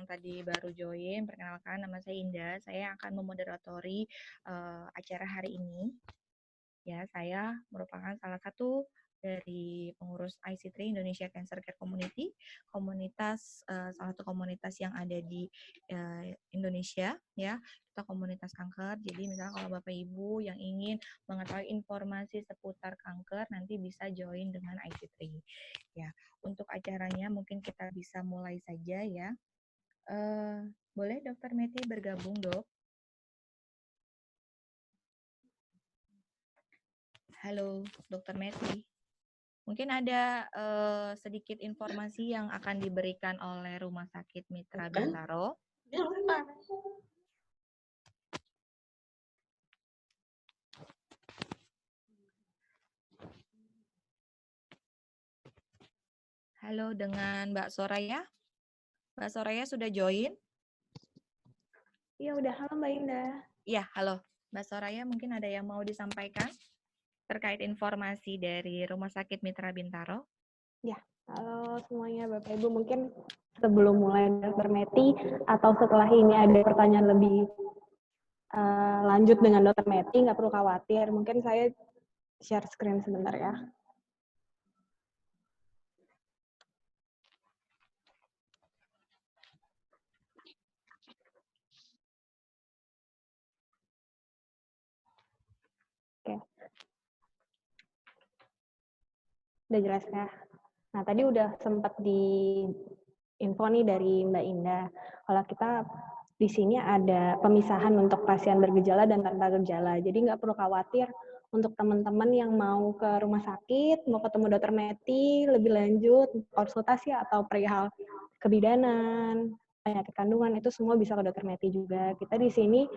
yang tadi baru join, perkenalkan nama saya Indah. Saya akan memoderatori acara hari ini. Ya, saya merupakan salah satu dari pengurus IC3 Indonesia Cancer Care Community, salah satu komunitas yang ada di Indonesia, ya. Kita komunitas kanker. Jadi misalnya kalau Bapak Ibu yang ingin mengetahui informasi seputar kanker, nanti bisa join dengan IC3. Ya, untuk acaranya mungkin kita bisa mulai saja ya. Boleh Dokter Meti bergabung, Dok? Halo, Dokter Meti. Mungkin ada sedikit informasi yang akan diberikan oleh Rumah Sakit Mitra Bintaro. Halo, dengan Mbak Soraya. Mbak Soraya sudah join? Iya, udah. Halo Mbak Indah. Iya, halo. Mbak Soraya, mungkin ada yang mau disampaikan terkait informasi dari Rumah Sakit Mitra Bintaro? Ya, halo semuanya Bapak Ibu. Mungkin sebelum mulai Dr. Meti atau setelah ini ada pertanyaan lebih lanjut dengan Dr. Meti, nggak perlu khawatir. Mungkin saya share screen sebentar ya. Oke. Udah jelas ya? Nah, tadi udah sempat di info nih dari Mbak Indah. Kalau kita di sini ada pemisahan untuk pasien bergejala dan tanpa gejala. Jadi nggak perlu khawatir untuk teman-teman yang mau ke rumah sakit, mau ketemu Dokter Meti lebih lanjut, konsultasi atau perihal kebidanan, penyakit kandungan, itu semua bisa ke Dokter Meti juga. Kita di sini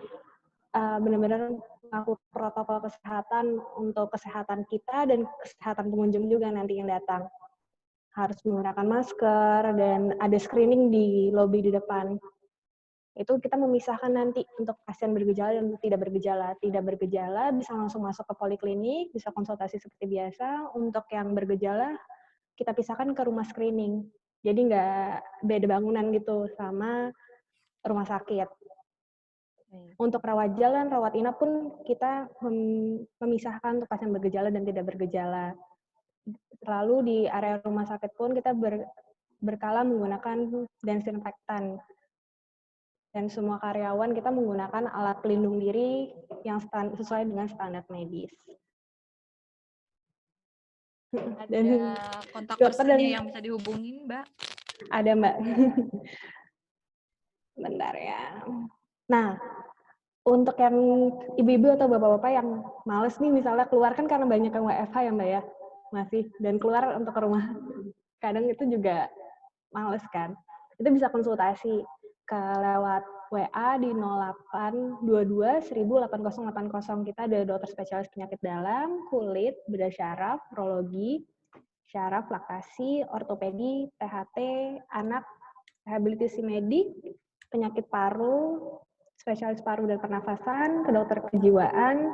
benar-benar melakukan protokol kesehatan untuk kesehatan kita dan kesehatan pengunjung juga nanti yang datang. Harus menggunakan masker dan ada screening di lobi di depan. Itu kita memisahkan nanti untuk pasien bergejala dan tidak bergejala. Tidak bergejala bisa langsung masuk ke poliklinik, bisa konsultasi seperti biasa. Untuk yang bergejala, kita pisahkan ke rumah screening. Jadi nggak beda bangunan gitu sama rumah sakit. Untuk rawat jalan, rawat inap pun kita memisahkan untuk pasien bergejala dan tidak bergejala. Lalu di area rumah sakit pun kita berkala menggunakan desinfektan. Dan semua karyawan kita menggunakan alat pelindung diri yang sesuai dengan standar medis. Ada kontak personnya yang bisa dihubungin, Mbak? Ada, Mbak. Bentar ya. Nah, untuk yang ibu-ibu atau bapak-bapak yang males nih misalnya keluar, kan karena banyak yang WFH ya Mbak ya, masih, dan keluar untuk ke rumah. Kadang itu juga males kan. Itu bisa konsultasi ke lewat WA di 0822 1000 8080. Kita ada dokter spesialis penyakit dalam, kulit, bedah syaraf, urologi, syaraf, laktasi, ortopedi, THT, anak, rehabilitasi medik, penyakit paru, spesialis paru dan pernafasan, ke dokter kejiwaan,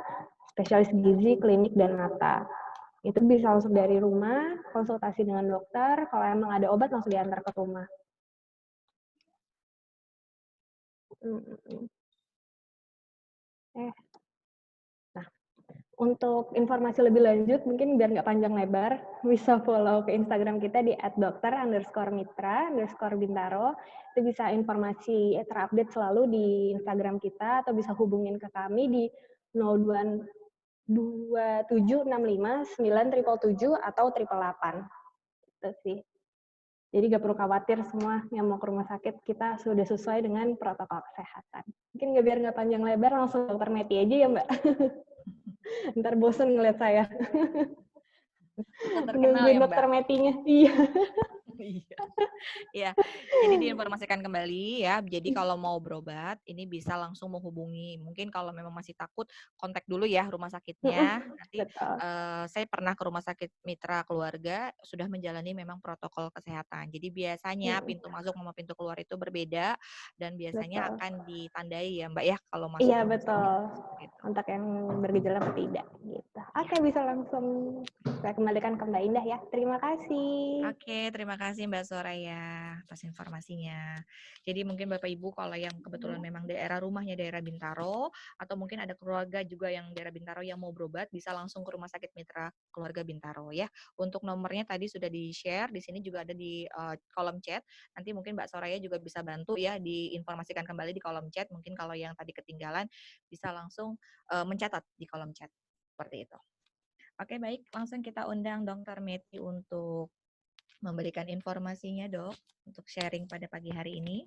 spesialis gizi, klinik, dan mata. Itu bisa langsung dari rumah, konsultasi dengan dokter, kalau emang ada obat langsung diantar ke rumah. Nah, untuk informasi lebih lanjut, mungkin biar nggak panjang lebar, bisa follow ke Instagram kita di @dokter_mitra_bintaro. Itu bisa informasi terupdate selalu di Instagram kita, atau bisa hubungin ke kami di 02765 977 atau 888. Itu sih. Jadi nggak perlu khawatir, semua yang mau ke rumah sakit kita sudah sesuai dengan protokol kesehatan. Mungkin biar nggak panjang lebar, langsung Dokter Meti aja ya Mbak. Ntar bosen ngeliat saya. Nungguin ya, Dokter Metinya. Iya. Iya, jadi diinformasikan kembali ya. Jadi kalau mau berobat, ini bisa langsung menghubungi. Mungkin kalau memang masih takut, kontak dulu ya rumah sakitnya. Nanti saya pernah ke rumah sakit Mitra Keluarga, sudah menjalani memang protokol kesehatan. Jadi biasanya pintu masuk sama pintu keluar itu berbeda, dan biasanya akan ditandai ya Mbak ya, kalau masuk. Iya betul. Gitu. Untuk yang bergejala atau tidak. Gitu. Oke, bisa langsung rekomendasi kembalikan ke Mbak Indah ya. Terima kasih. Oke, terima kasih Mbak Soraya atas informasinya. Jadi mungkin Bapak Ibu kalau yang kebetulan memang daerah rumahnya daerah Bintaro atau mungkin ada keluarga juga yang daerah Bintaro yang mau berobat bisa langsung ke Rumah Sakit Mitra Keluarga Bintaro ya. Untuk nomornya tadi sudah di-share, di sini juga ada di kolom chat. Nanti mungkin Mbak Soraya juga bisa bantu ya diinformasikan kembali di kolom chat. Mungkin kalau yang tadi ketinggalan bisa langsung mencatat di kolom chat. Seperti itu. Oke, baik. Langsung kita undang Dr. Meti untuk memberikan informasinya, Dok, untuk sharing pada pagi hari ini.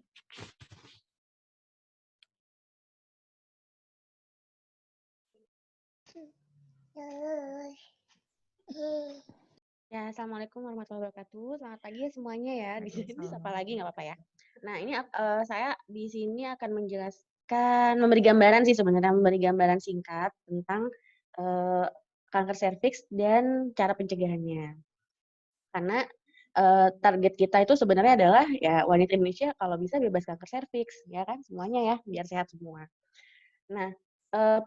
Ya, Assalamualaikum warahmatullahi wabarakatuh. Selamat pagi ya semuanya ya. Di sini apa lagi nggak apa-apa ya. Nah, ini saya di sini akan menjelaskan, memberi gambaran sih sebenarnya, memberi gambaran singkat tentang kanker serviks dan cara pencegahannya. Karena target kita itu sebenarnya adalah ya wanita Indonesia kalau bisa bebas kanker serviks, ya kan semuanya ya, biar sehat semua. Nah,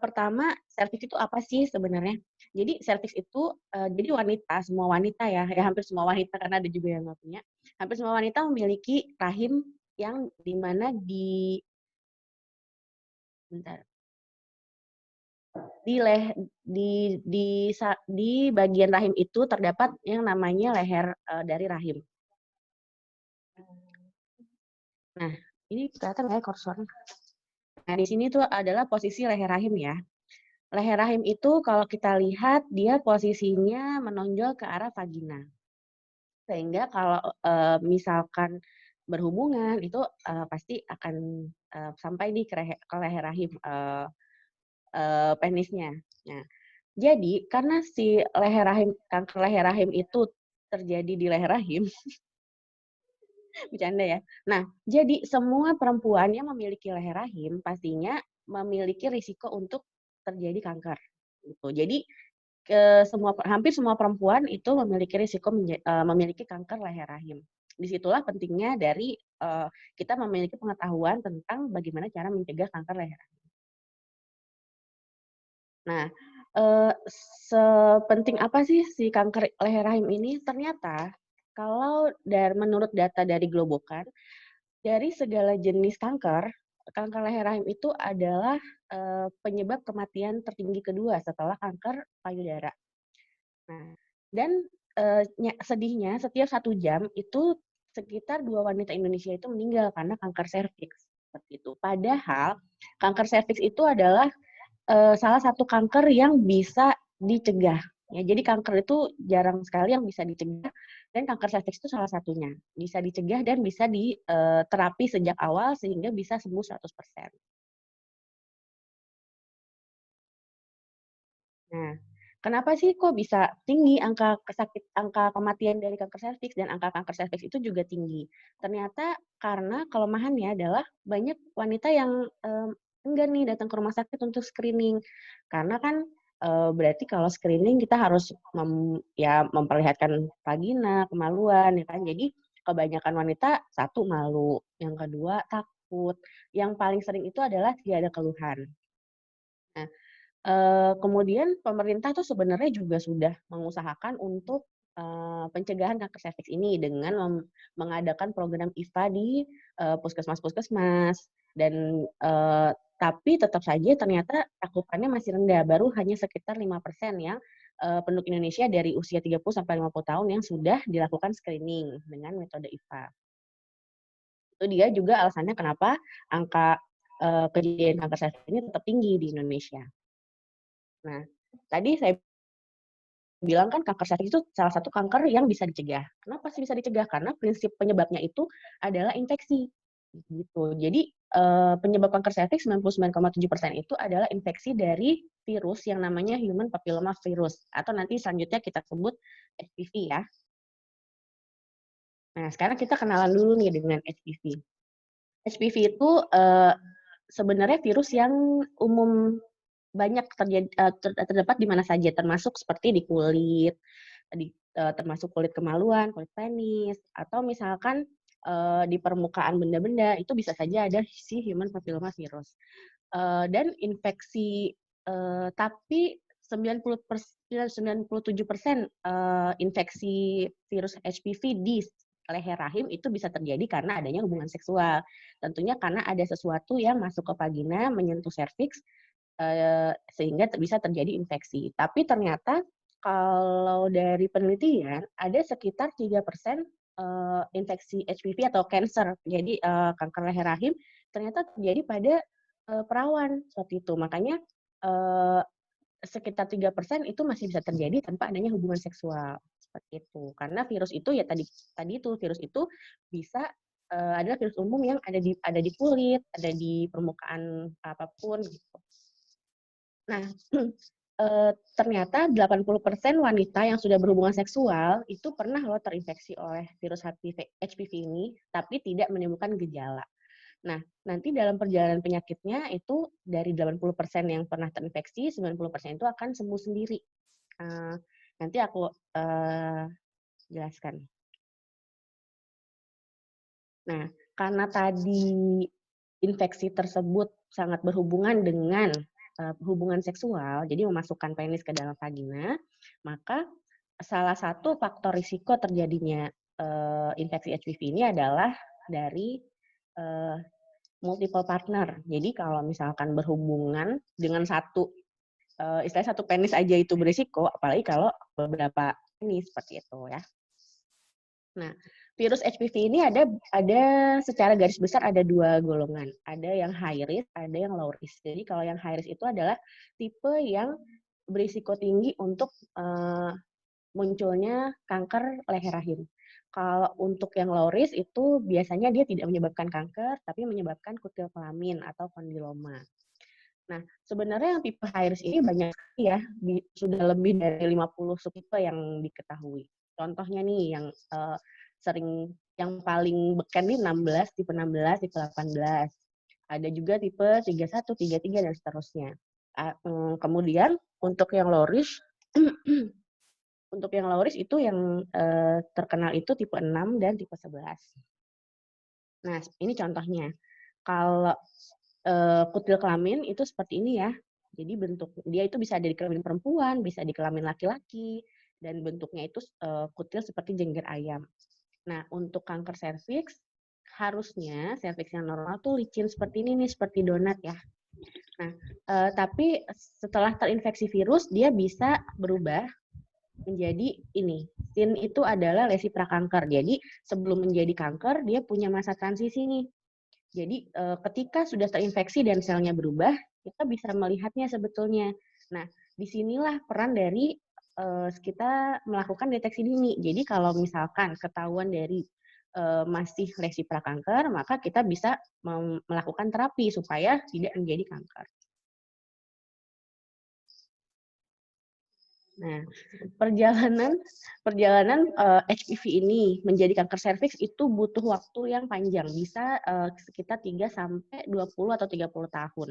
pertama serviks itu apa sih sebenarnya? Jadi serviks itu, jadi wanita, semua wanita ya, ya hampir semua wanita karena ada juga yang nggak punya. Hampir semua wanita memiliki rahim yang di mana bentar, di leh di bagian rahim itu terdapat yang namanya leher, dari rahim. Nah, ini kelihatan nggak ya kursornya? Nah, di sini tuh adalah posisi leher rahim ya. Leher rahim itu kalau kita lihat dia posisinya menonjol ke arah vagina. Sehingga kalau, misalkan berhubungan itu, pasti akan, sampai di ke leher rahim, penisnya. Nah, jadi karena si leher rahim kanker leher rahim itu terjadi di leher rahim, bercanda ya. Nah, jadi semua perempuan yang memiliki leher rahim pastinya memiliki risiko untuk terjadi kanker, gitu. Jadi hampir semua perempuan itu memiliki risiko memiliki kanker leher rahim. Disitulah pentingnya dari kita memiliki pengetahuan tentang bagaimana cara mencegah kanker leher rahim. Nah, sepenting apa sih si kanker leher rahim ini? Ternyata kalau menurut data dari Globokan, dari segala jenis kanker, kanker leher rahim itu adalah penyebab kematian tertinggi kedua setelah kanker payudara. Nah, dan sedihnya setiap 1 jam itu sekitar 2 wanita Indonesia itu meninggal karena kanker serviks, seperti itu. Padahal kanker serviks itu adalah, salah satu kanker yang bisa dicegah, ya. Jadi kanker itu jarang sekali yang bisa dicegah dan kanker serviks itu salah satunya. Bisa dicegah dan bisa terapi sejak awal sehingga bisa sembuh 100%. Nah, kenapa sih kok bisa tinggi angka kematian dari kanker serviks dan angka kanker serviks itu juga tinggi? Ternyata karena kelemahannya adalah banyak wanita yang, enggan nih datang ke rumah sakit untuk screening. Karena kan, berarti kalau screening kita harus memperlihatkan vagina, kemaluan, ya kan. Jadi kebanyakan wanita, satu malu, yang kedua takut, yang paling sering itu adalah tidak ada keluhan. Nah, kemudian pemerintah tuh sebenarnya juga sudah mengusahakan untuk, pencegahan kanker serviks ini dengan mengadakan program IVA di, puskesmas-puskesmas dan, tapi tetap saja ternyata cakupannya masih rendah, baru hanya sekitar 5% yang, penduduk Indonesia dari usia 30 sampai 50 tahun yang sudah dilakukan screening dengan metode IVA. Itu dia juga alasannya kenapa angka, kejadian kanker serviks ini tetap tinggi di Indonesia. Nah, tadi saya bilang kan kanker serviks itu salah satu kanker yang bisa dicegah. Kenapa sih bisa dicegah? Karena prinsip penyebabnya itu adalah infeksi, gitu. Jadi, penyebab kanker serviks 99,7% itu adalah infeksi dari virus yang namanya human papilloma virus atau nanti selanjutnya kita sebut HPV ya. Nah, sekarang kita kenalan dulu nih dengan HPV. HPV itu, sebenarnya virus yang umum banyak terdapat di mana saja, termasuk seperti di kulit, termasuk kulit kemaluan, kulit penis, atau misalkan, di permukaan benda-benda, itu bisa saja ada si human papilloma virus. Dan infeksi tapi 97% infeksi virus HPV di leher rahim itu bisa terjadi karena adanya hubungan seksual. Tentunya karena ada sesuatu yang masuk ke vagina, menyentuh serviks, sehingga bisa terjadi infeksi. Tapi ternyata kalau dari penelitian, ada sekitar 3% infeksi HPV atau cancer, jadi kanker leher rahim, ternyata terjadi pada perawan, seperti itu. Makanya sekitar 3% itu masih bisa terjadi tanpa adanya hubungan seksual, seperti itu. Karena virus itu ya tadi itu, virus itu bisa adalah virus umum yang ada di kulit, ada di permukaan apapun gitu. Nah, ternyata 80% wanita yang sudah berhubungan seksual itu pernah loh terinfeksi oleh virus HPV ini, tapi tidak menimbulkan gejala. Nah, nanti dalam perjalanan penyakitnya itu dari 80% yang pernah terinfeksi, 90% itu akan sembuh sendiri. Nanti aku jelaskan. Nah, karena tadi infeksi tersebut sangat berhubungan dengan hubungan seksual, jadi memasukkan penis ke dalam vagina, maka salah satu faktor risiko terjadinya infeksi HPV ini adalah dari multiple partner. Jadi kalau misalkan berhubungan dengan istilahnya satu penis aja itu berisiko, apalagi kalau beberapa penis seperti itu ya. Nah, virus HPV ini ada secara garis besar ada 2 golongan. Ada yang high risk, ada yang low risk. Jadi kalau yang high risk itu adalah tipe yang berisiko tinggi untuk munculnya kanker leher rahim. Kalau untuk yang low risk itu biasanya dia tidak menyebabkan kanker, tapi menyebabkan kutil kelamin atau kondiloma. Nah, sebenarnya yang tipe high risk ini banyak sekali ya, sudah lebih dari 50 subtipe yang diketahui. Contohnya nih yang yang paling beken nih 16, tipe 16, tipe 18. Ada juga tipe 31, 33 dan seterusnya. Kemudian untuk yang low risk untuk yang low risk itu yang terkenal itu tipe 6 dan tipe 11. Nah, ini contohnya. Kalau kutil kelamin itu seperti ini ya. Jadi bentuk dia itu bisa ada di kelamin perempuan, bisa di kelamin laki-laki, dan bentuknya itu kutil seperti jengger ayam. Nah, untuk kanker serviks, harusnya serviks yang normal tuh licin seperti ini nih, seperti donat ya. Nah, tapi setelah terinfeksi virus, dia bisa berubah menjadi ini. SIN itu adalah lesi prakanker. Jadi sebelum menjadi kanker, dia punya masa transisi nih. Jadi ketika sudah terinfeksi dan selnya berubah, kita bisa melihatnya sebetulnya. Nah, disinilah peran dari kita melakukan deteksi dini. Jadi kalau misalkan ketahuan dari masih lesi prakanker, maka kita bisa melakukan terapi supaya tidak menjadi kanker. Nah, perjalanan HPV ini menjadi kanker serviks itu butuh waktu yang panjang, bisa sekitar 3 sampai 20 atau 30 tahun.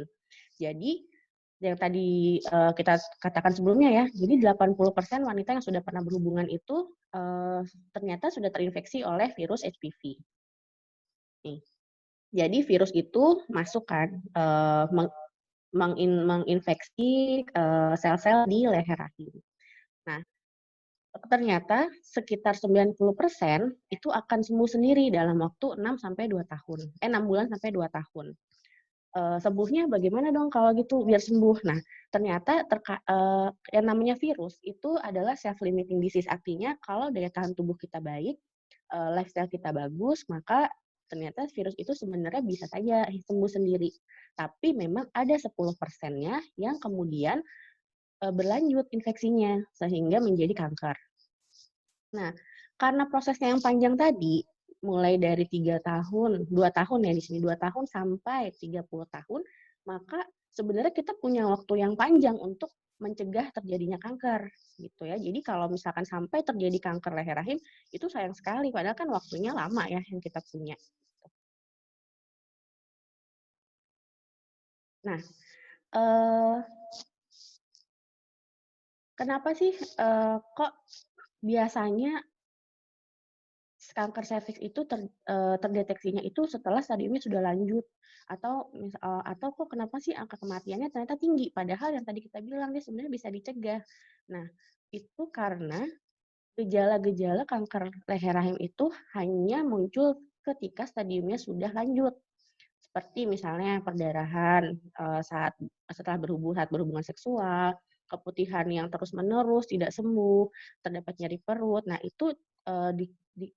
Jadi yang tadi kita katakan sebelumnya ya, jadi 80% wanita yang sudah pernah berhubungan itu ternyata sudah terinfeksi oleh virus HPV. Nih. Jadi virus itu masuk kan menginfeksi sel-sel di leher rahim. Nah, ternyata sekitar 90% itu akan sembuh sendiri dalam waktu 6 sampai 2 tahun. 6 bulan sampai 2 tahun. Sembuhnya bagaimana dong kalau gitu biar sembuh? Nah, ternyata yang namanya virus itu adalah self limiting disease, artinya kalau daya tahan tubuh kita baik, lifestyle kita bagus, maka ternyata virus itu sebenarnya bisa saja sembuh sendiri. Tapi memang ada 10%-nya yang kemudian berlanjut infeksinya sehingga menjadi kanker. Nah, karena prosesnya yang panjang tadi, mulai dari 3 tahun, 2 tahun ya di sini, 2 tahun sampai 30 tahun, maka sebenarnya kita punya waktu yang panjang untuk mencegah terjadinya kanker gitu ya. Jadi kalau misalkan sampai terjadi kanker leher rahim, itu sayang sekali, padahal kan waktunya lama ya yang kita punya. Nah, kenapa sih kok biasanya kanker serviks itu terdeteksinya itu setelah stadiumnya sudah lanjut, atau kok kenapa sih angka kematiannya ternyata tinggi, padahal yang tadi kita bilang dia sebenarnya bisa dicegah. Nah, itu karena gejala-gejala kanker leher rahim itu hanya muncul ketika stadiumnya sudah lanjut. Seperti misalnya perdarahan saat berhubungan seksual, keputihan yang terus-menerus tidak sembuh, terdapat nyeri perut. Nah, itu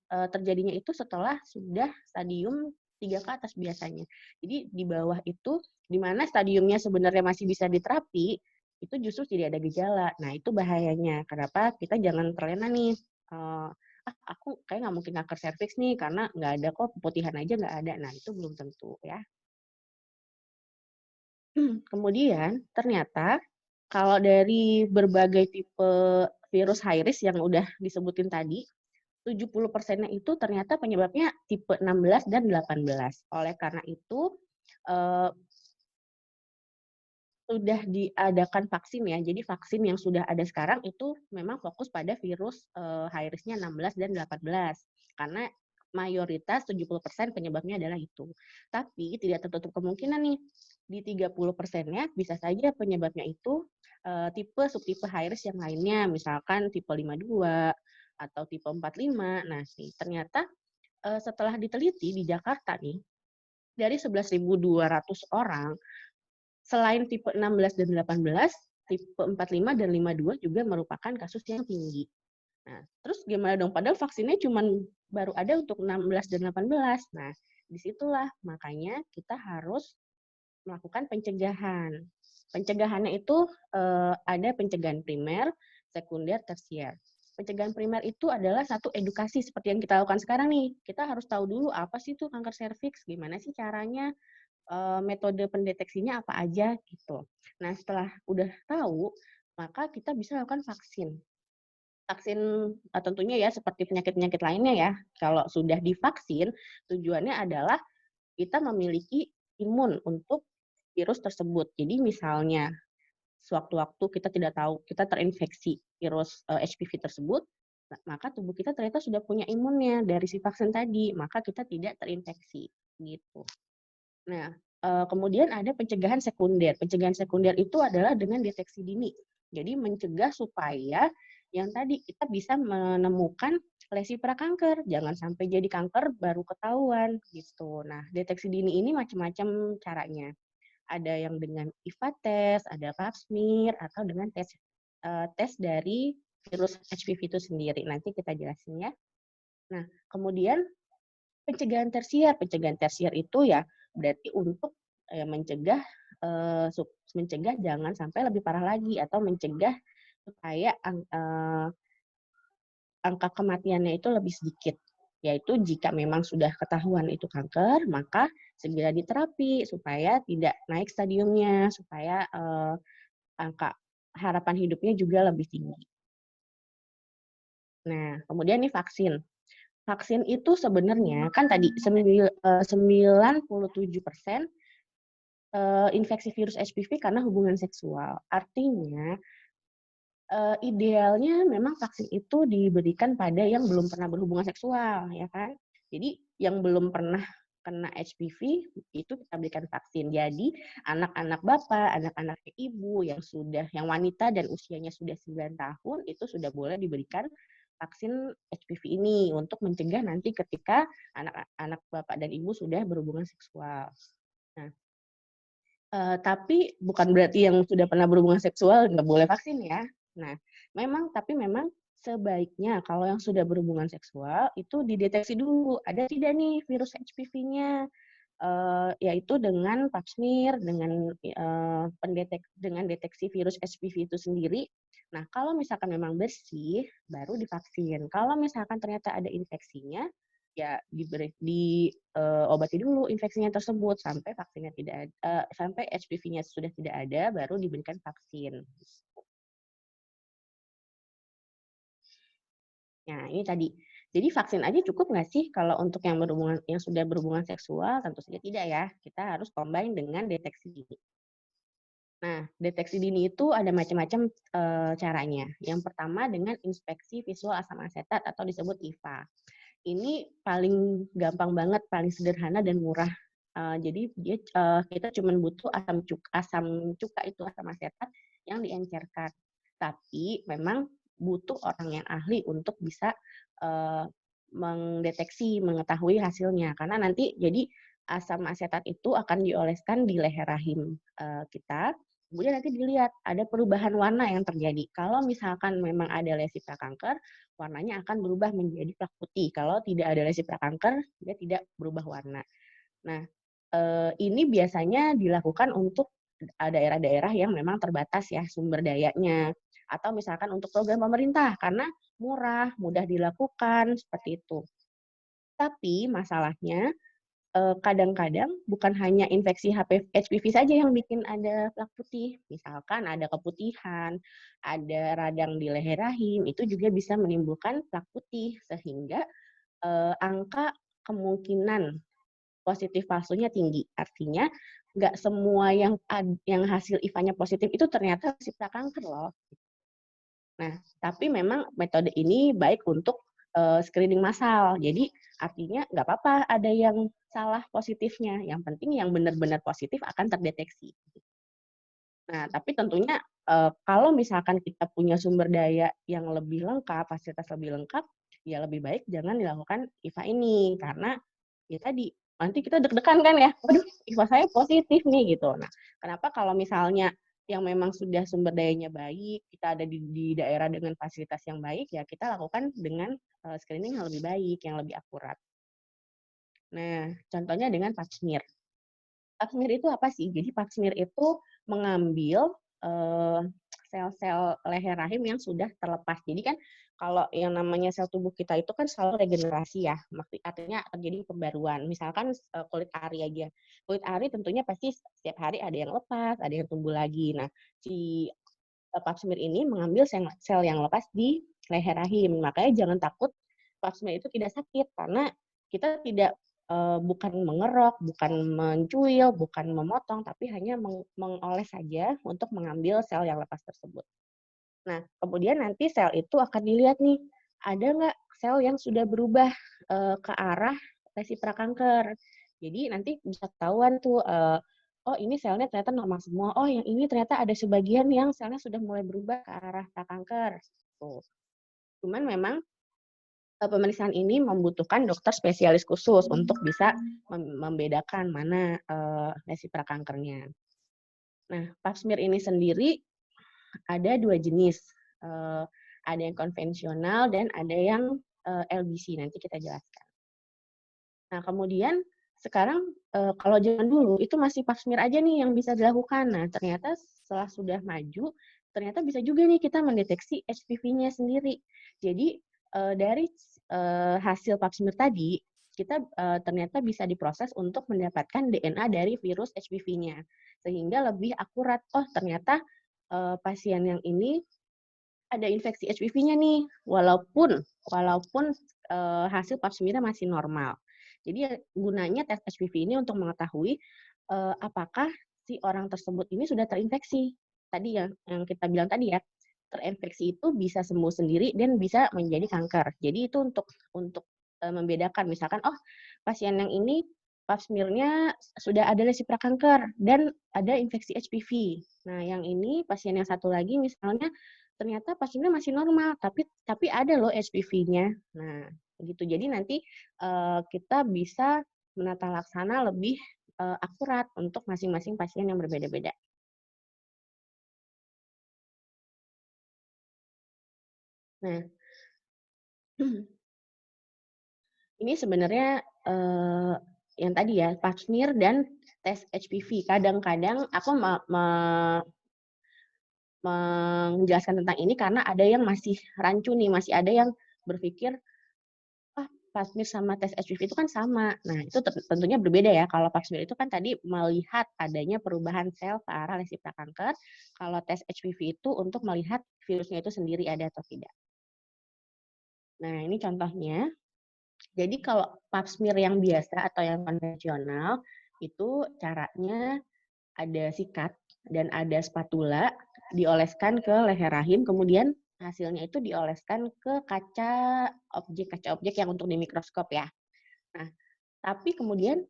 terjadinya itu setelah sudah stadium 3 ke atas biasanya. Jadi di bawah itu, di mana stadiumnya sebenarnya masih bisa diterapi, itu justru tidak ada gejala. Nah, itu bahayanya. Kenapa kita jangan terlena nih, aku kayak nggak mungkin kanker serviks nih, karena nggak ada kok, pemutihan aja nggak ada. Nah, itu belum tentu ya. Kemudian ternyata kalau dari berbagai tipe virus high risk yang udah disebutin tadi, 70%-nya itu ternyata penyebabnya tipe 16 dan 18. Oleh karena itu, sudah diadakan vaksin ya. Jadi vaksin yang sudah ada sekarang itu memang fokus pada virus high risk-nya 16 dan 18. Karena mayoritas 70% penyebabnya adalah itu. Tapi tidak tertutup kemungkinan nih, di 30%-nya bisa saja penyebabnya itu subtipe high risk yang lainnya, misalkan tipe 52 atau tipe 45. Nah, ternyata setelah diteliti di Jakarta nih, dari 11.200 orang, selain tipe 16 dan 18, tipe 45 dan 52 juga merupakan kasus yang tinggi. Nah, terus gimana dong? Padahal vaksinnya cuma baru ada untuk 16 dan 18. Nah, disitulah makanya kita harus melakukan pencegahan. Pencegahannya itu ada pencegahan primer, sekunder, tersier. Pencegahan primer itu adalah satu edukasi seperti yang kita lakukan sekarang nih. Kita harus tahu dulu apa sih itu kanker serviks, gimana sih caranya, metode pendeteksinya apa aja gitu. Nah, setelah udah tahu, maka kita bisa lakukan vaksin. Vaksin tentunya ya seperti penyakit-penyakit lainnya ya. Kalau sudah divaksin, tujuannya adalah kita memiliki imun untuk virus tersebut. Jadi misalnya sewaktu-waktu kita tidak tahu kita terinfeksi virus HPV tersebut, maka tubuh kita ternyata sudah punya imunnya dari si vaksin tadi, maka kita tidak terinfeksi gitu. Nah, kemudian ada pencegahan sekunder. Pencegahan sekunder itu adalah dengan deteksi dini. Jadi mencegah supaya yang tadi kita bisa menemukan lesi prakanker, jangan sampai jadi kanker baru ketahuan gitu. Nah, deteksi dini ini macam-macam caranya. Ada yang dengan IVA test, ada pap smear, atau dengan tes dari virus HPV itu sendiri. Nanti kita jelasin ya. Nah, kemudian pencegahan tersier itu ya berarti untuk mencegah jangan sampai lebih parah lagi, atau mencegah supaya angka kematiannya itu lebih sedikit. Yaitu jika memang sudah ketahuan itu kanker, maka segera diterapi supaya tidak naik stadiumnya, supaya angka harapan hidupnya juga lebih tinggi. Nah, kemudian nih vaksin. Vaksin itu sebenarnya kan tadi 97% infeksi virus HPV karena hubungan seksual. Artinya idealnya memang vaksin itu diberikan pada yang belum pernah berhubungan seksual, ya kan? Jadi yang belum pernah kena HPV itu kita berikan vaksin. Jadi anak-anak bapak, anak-anak ibu yang wanita dan usianya sudah 9 tahun itu sudah boleh diberikan vaksin HPV ini untuk mencegah nanti ketika anak bapak dan ibu sudah berhubungan seksual. Nah, tapi bukan berarti yang sudah pernah berhubungan seksual nggak boleh vaksin ya. Nah, memang sebaiknya kalau yang sudah berhubungan seksual itu dideteksi dulu ada tidak nih virus HPV-nya, yaitu dengan pap smear, dengan deteksi virus HPV itu sendiri. Nah, kalau misalkan memang bersih, baru divaksin. Kalau misalkan ternyata ada infeksinya, ya diobati dulu infeksinya tersebut sampai vaksinnya sampai HPV-nya sudah tidak ada, baru diberikan vaksin. Nah, ini tadi. Jadi vaksin aja cukup nggak sih kalau untuk yang sudah berhubungan seksual? Tentu saja tidak ya. Kita harus combine dengan deteksi dini. Nah, deteksi dini itu ada macam-macam caranya. Yang pertama dengan inspeksi visual asam asetat atau disebut IVA. Ini paling gampang banget, paling sederhana dan murah. Jadi kita cuma butuh asam cuka itu, asam asetat yang diencerkan. Tapi memang butuh orang yang ahli untuk bisa mendeteksi, mengetahui hasilnya. Karena nanti jadi asam asetat itu akan dioleskan di leher rahim kita. Kemudian nanti dilihat ada perubahan warna yang terjadi. Kalau misalkan memang ada lesi prakanker, warnanya akan berubah menjadi plak putih. Kalau tidak ada lesi prakanker, dia tidak berubah warna. Nah, ini biasanya dilakukan untuk daerah-daerah yang memang terbatas ya sumber dayanya. Atau misalkan untuk program pemerintah, karena murah, mudah dilakukan, seperti itu. Tapi masalahnya, kadang-kadang bukan hanya infeksi HPV saja yang bikin ada plak putih. Misalkan ada keputihan, ada radang di leher rahim, itu juga bisa menimbulkan plak putih. Sehingga angka kemungkinan positif palsunya tinggi. Artinya nggak semua yang hasil IVA-nya positif itu ternyata si prakanker loh. Nah, tapi memang metode ini baik untuk screening massal. Jadi artinya nggak apa-apa ada yang salah positifnya. Yang penting yang benar-benar positif akan terdeteksi. Nah, tapi tentunya kalau misalkan kita punya sumber daya yang lebih lengkap, fasilitas lebih lengkap, ya lebih baik jangan dilakukan IVA ini. Karena ya tadi, nanti kita deg-degan kan ya, waduh IVA saya positif nih gitu. Nah, kenapa kalau misalnya yang memang sudah sumber dayanya baik, kita ada di daerah dengan fasilitas yang baik, ya kita lakukan dengan screening yang lebih baik, yang lebih akurat. Nah, contohnya dengan pap smear. Pap smear itu apa sih? Jadi pap smear itu mengambil sel-sel leher rahim yang sudah terlepas. Jadi kan kalau yang namanya sel tubuh kita itu kan selalu regenerasi ya, artinya terjadi pembaruan. Misalkan kulit ari aja. Kulit ari tentunya pasti setiap hari ada yang lepas, ada yang tumbuh lagi. Nah, si pap smear ini mengambil sel yang lepas di leher rahim. Makanya jangan takut pap smear itu tidak sakit karena kita tidak bukan mengerok, bukan mencuil, bukan memotong, tapi hanya mengoles saja untuk mengambil sel yang lepas tersebut. Nah, kemudian nanti sel itu akan dilihat nih, ada nggak sel yang sudah berubah ke arah lesi prakanker. Jadi nanti bisa ketahuan tuh, oh ini selnya ternyata normal semua, oh yang ini ternyata ada sebagian yang selnya sudah mulai berubah ke arah prakanker. Tuh. Cuman memang pemeriksaan ini membutuhkan dokter spesialis khusus untuk bisa membedakan mana lesi prakankernya. Nah, pap smear ini sendiri ada 2 jenis. Ada yang konvensional dan ada yang LBC, nanti kita jelaskan. Nah, kemudian sekarang kalau zaman dulu itu masih pap smear aja nih yang bisa dilakukan. Nah, ternyata setelah sudah maju, ternyata bisa juga nih kita mendeteksi HPV-nya sendiri. Jadi dari hasil pap smear tadi, kita ternyata bisa diproses untuk mendapatkan DNA dari virus HPV-nya. Sehingga lebih akurat, oh ternyata pasien yang ini ada infeksi HPV-nya nih, walaupun hasil pap smear-nya masih normal. Jadi gunanya tes HPV ini untuk mengetahui apakah si orang tersebut ini sudah terinfeksi. Tadi yang kita bilang tadi ya, terinfeksi itu bisa sembuh sendiri dan bisa menjadi kanker. Jadi itu untuk membedakan, misalkan, oh pasien yang ini pap smear-nya sudah ada lesi prakanker dan ada infeksi HPV. Nah, yang ini pasien yang satu lagi misalnya ternyata pasiennya masih normal, tapi ada loh HPV-nya. Nah, gitu. Jadi nanti kita bisa menata laksana lebih akurat untuk masing-masing pasien yang berbeda-beda. Nah, ini sebenarnya yang tadi ya, pap smear dan tes HPV. Kadang-kadang aku menjelaskan tentang ini karena ada yang masih rancu nih, masih ada yang berpikir, ah pap smear sama tes HPV itu kan sama. Nah, itu tentunya berbeda ya. Kalau pap smear itu kan tadi melihat adanya perubahan sel ke arah lesi prakanker. Kalau tes HPV itu untuk melihat virusnya itu sendiri ada atau tidak. Nah, ini contohnya. Jadi kalau pap smear yang biasa atau yang konvensional, itu caranya ada sikat dan ada spatula, dioleskan ke leher rahim, kemudian hasilnya itu dioleskan ke kaca objek yang untuk di mikroskop ya. Nah, tapi kemudian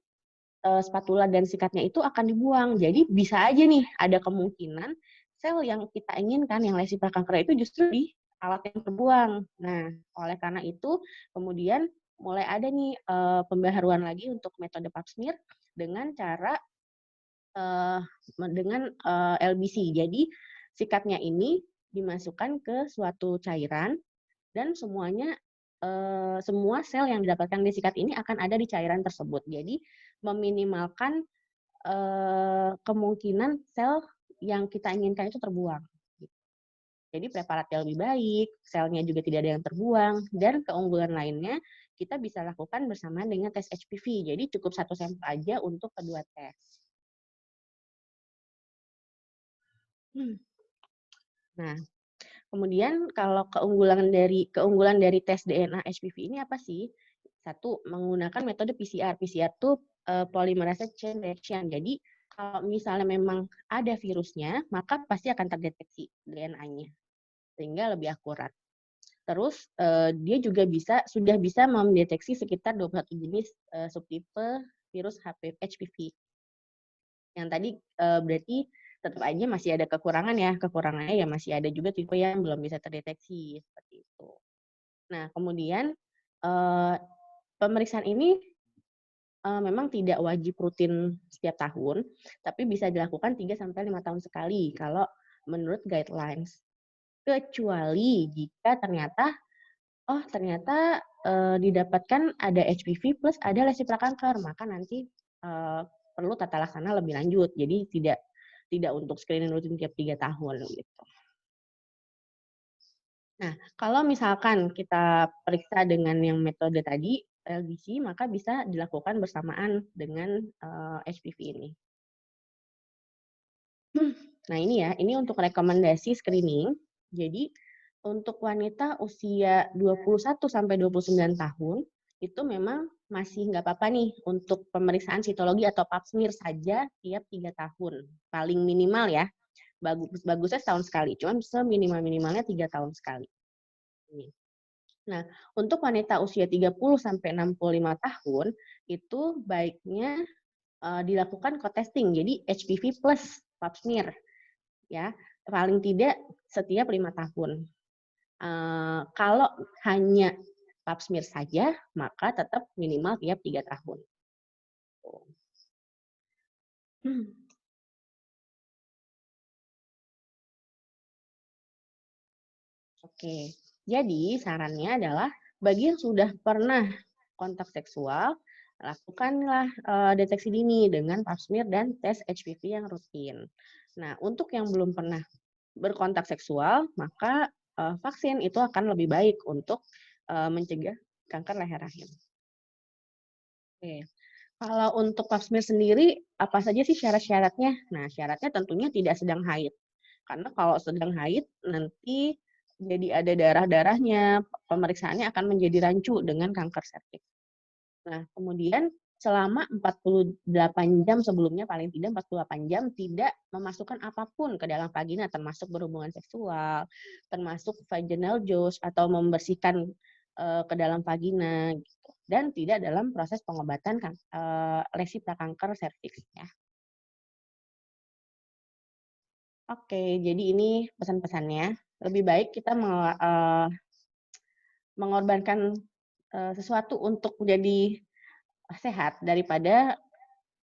spatula dan sikatnya itu akan dibuang. Jadi bisa aja nih ada kemungkinan sel yang kita inginkan, yang lesi prakanker itu justru di alat yang terbuang. Nah, oleh karena itu kemudian mulai ada nih pembaharuan lagi untuk metode pap smear dengan cara LBC. Jadi sikatnya ini dimasukkan ke suatu cairan dan semua sel yang didapatkan di sikat ini akan ada di cairan tersebut. Jadi meminimalkan kemungkinan sel yang kita inginkan itu terbuang. Jadi preparatnya lebih baik, selnya juga tidak ada yang terbuang, dan keunggulan lainnya kita bisa lakukan bersamaan dengan tes HPV. Jadi cukup satu sampel aja untuk kedua tes. Nah, kemudian kalau keunggulan dari tes DNA HPV ini apa sih? Satu, menggunakan metode PCR. PCR itu polymerase chain reaction. Jadi kalau misalnya memang ada virusnya, maka pasti akan terdeteksi DNA-nya sehingga lebih akurat. Terus dia juga sudah bisa mendeteksi sekitar 21 jenis subtipe virus HPV. Yang tadi berarti tetap aja masih ada kekurangan ya. Kekurangannya ya masih ada juga tipe yang belum bisa terdeteksi seperti itu. Nah, kemudian pemeriksaan ini memang tidak wajib rutin setiap tahun, tapi bisa dilakukan 3-5 tahun sekali kalau menurut guidelines. Kecuali jika ternyata didapatkan ada HPV plus ada lesi prakanker, maka nanti perlu tata laksana lebih lanjut. Jadi tidak untuk screening rutin tiap 3 tahun gitu. Nah, kalau misalkan kita periksa dengan yang metode tadi, LBC, maka bisa dilakukan bersamaan dengan HPV ini. Nah, ini untuk rekomendasi screening. Jadi, untuk wanita usia 21 sampai 29 tahun, itu memang masih nggak apa-apa nih untuk pemeriksaan sitologi atau pap smear saja tiap 3 tahun. Paling minimal ya. Bagusnya setahun sekali, cuman seminimal-minimalnya 3 tahun sekali. Nah, untuk wanita usia 30 sampai 65 tahun itu baiknya dilakukan co-testing, jadi HPV plus pap smear ya, paling tidak setiap 5 tahun. Kalau hanya pap smear saja, maka tetap minimal tiap 3 tahun. Oke, jadi sarannya adalah bagi yang sudah pernah kontak seksual, lakukanlah deteksi dini dengan pap smear dan tes HPV yang rutin. Nah, untuk yang belum pernah berkontak seksual, maka vaksin itu akan lebih baik untuk mencegah kanker leher rahim. Oke. Kalau untuk pap smear sendiri, apa saja sih syarat-syaratnya? Nah, syaratnya tentunya tidak sedang haid. Karena kalau sedang haid, nanti jadi ada darah-darahnya, pemeriksaannya akan menjadi rancu dengan kanker serviks. Nah, kemudian selama 48 jam sebelumnya, paling tidak 48 jam, tidak memasukkan apapun ke dalam vagina, termasuk berhubungan seksual, termasuk vaginal juice, atau membersihkan ke dalam vagina, gitu. Dan tidak dalam proses pengobatan lesi prakanker serviks. Ya. Oke, jadi ini pesan-pesannya. Lebih baik kita mengorbankan sesuatu untuk menjadi sehat daripada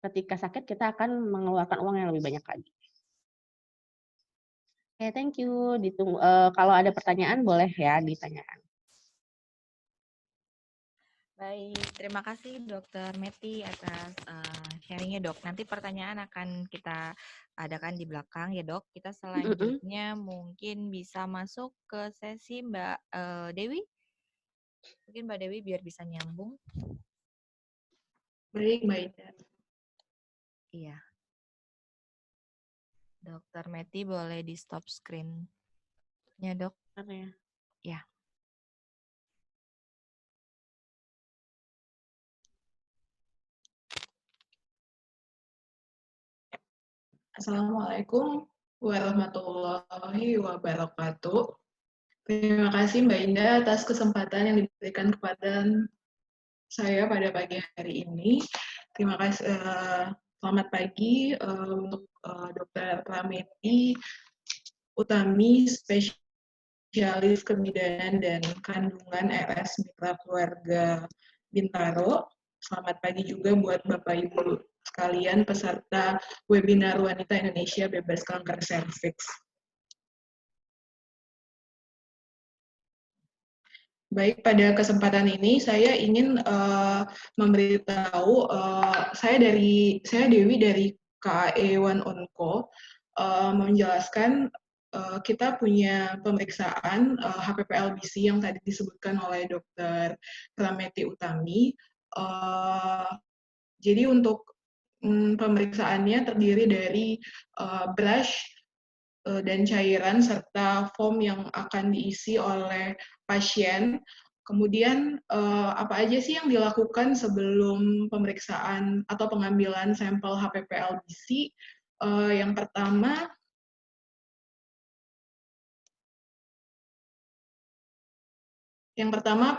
ketika sakit kita akan mengeluarkan uang yang lebih banyak lagi. Oke, thank you. Kalau ada pertanyaan boleh ya ditanyakan. Baik, terima kasih Dokter Meti atas sharingnya Dok. Nanti pertanyaan akan kita adakan di belakang ya Dok. Kita selanjutnya mungkin bisa masuk ke sesi Mbak Dewi. Mungkin Mbak Dewi biar bisa nyambung. Baik, Mbak Ida. Iya. Dokter Meti boleh di stop screen-nya Dok. Oke. Ya. Assalamualaikum warahmatullahi wabarakatuh. Terima kasih Mbak Indah atas kesempatan yang diberikan kepada saya pada pagi hari ini. Terima kasih. Selamat pagi untuk Dr. Prameti Utami, spesialis kebidanan dan kandungan RS Mitra Keluarga Bintaro. Selamat pagi juga buat Bapak Ibu sekalian peserta webinar Wanita Indonesia Bebas Kanker Serviks. Baik, pada kesempatan ini saya ingin memberitahu saya Dewi dari KAE One Onco menjelaskan kita punya pemeriksaan HPP-LBC yang tadi disebutkan oleh Dr. Prameti Utami. Jadi untuk pemeriksaannya terdiri dari brush dan cairan serta form yang akan diisi oleh pasien. Kemudian apa aja sih yang dilakukan sebelum pemeriksaan atau pengambilan sampel HPP-LBC? Yang pertama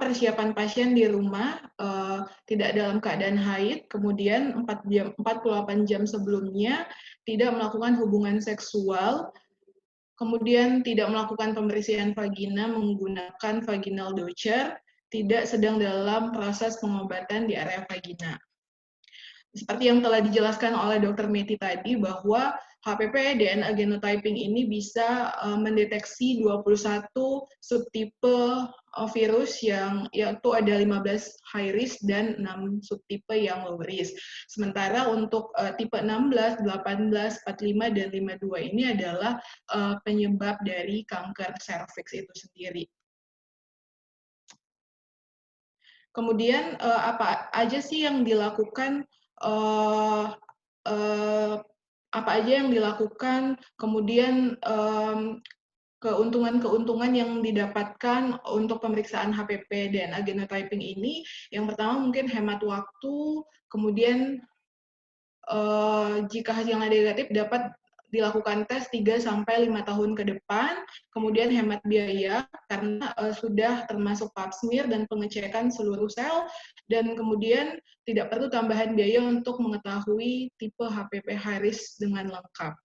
persiapan pasien di rumah, tidak dalam keadaan haid, kemudian 48 jam sebelumnya tidak melakukan hubungan seksual, kemudian tidak melakukan pembersihan vagina menggunakan vaginal doucher, tidak sedang dalam proses pengobatan di area vagina. Seperti yang telah dijelaskan oleh Dr. Meti tadi, bahwa HPP DNA genotyping ini bisa mendeteksi 21 subtipe virus yang yaitu ada 15 high risk dan 6 subtipe yang low risk. Sementara untuk tipe 16, 18, 45, dan 52 ini adalah penyebab dari kanker serviks itu sendiri. Kemudian apa aja sih yang dilakukan kemudian keuntungan-keuntungan yang didapatkan untuk pemeriksaan HPP DNA genotyping ini, yang pertama mungkin hemat waktu, kemudian jika hasilnya negatif dapat dilakukan tes 3-5 tahun ke depan, kemudian hemat biaya karena sudah termasuk pap smear dan pengecekan seluruh sel, dan kemudian tidak perlu tambahan biaya untuk mengetahui tipe HPP high risk dengan lengkap.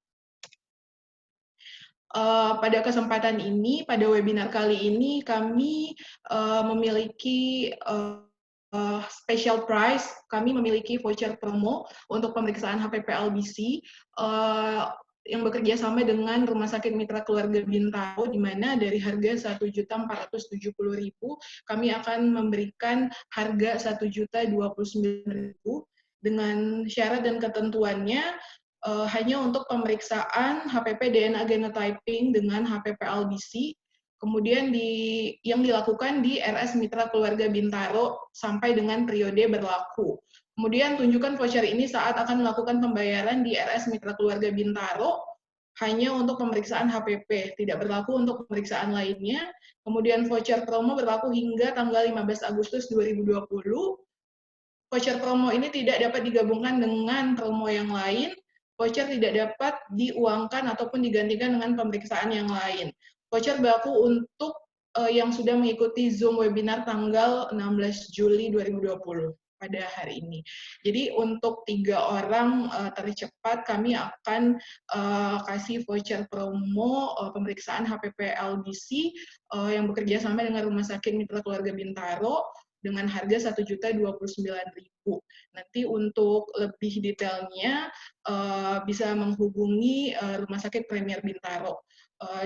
Pada kesempatan ini, pada webinar kali ini, kami memiliki special price, kami memiliki voucher promo untuk pemeriksaan HPP-LBC yang bekerja sama dengan Rumah Sakit Mitra Keluarga Bintaro, di mana dari harga Rp1.470.000, kami akan memberikan harga Rp1.029.000 dengan syarat dan ketentuannya hanya untuk pemeriksaan HPP DNA genotyping dengan HPP-LBC, kemudian yang dilakukan di RS Mitra Keluarga Bintaro sampai dengan periode berlaku. Kemudian tunjukkan voucher ini saat akan melakukan pembayaran di RS Mitra Keluarga Bintaro hanya untuk pemeriksaan HPP, tidak berlaku untuk pemeriksaan lainnya. Kemudian voucher promo berlaku hingga tanggal 15 Agustus 2020. Voucher promo ini tidak dapat digabungkan dengan promo yang lain. Voucher tidak dapat diuangkan ataupun digantikan dengan pemeriksaan yang lain. Voucher berlaku untuk yang sudah mengikuti Zoom webinar tanggal 16 Juli 2020 pada hari ini. Jadi untuk 3 orang tercepat kami akan kasih voucher promo pemeriksaan HPP-LBC yang bekerja sama dengan Rumah Sakit Mitra Keluarga Bintaro dengan harga Rp1.029.000. Nanti untuk lebih detailnya bisa menghubungi Rumah Sakit Premier Bintaro.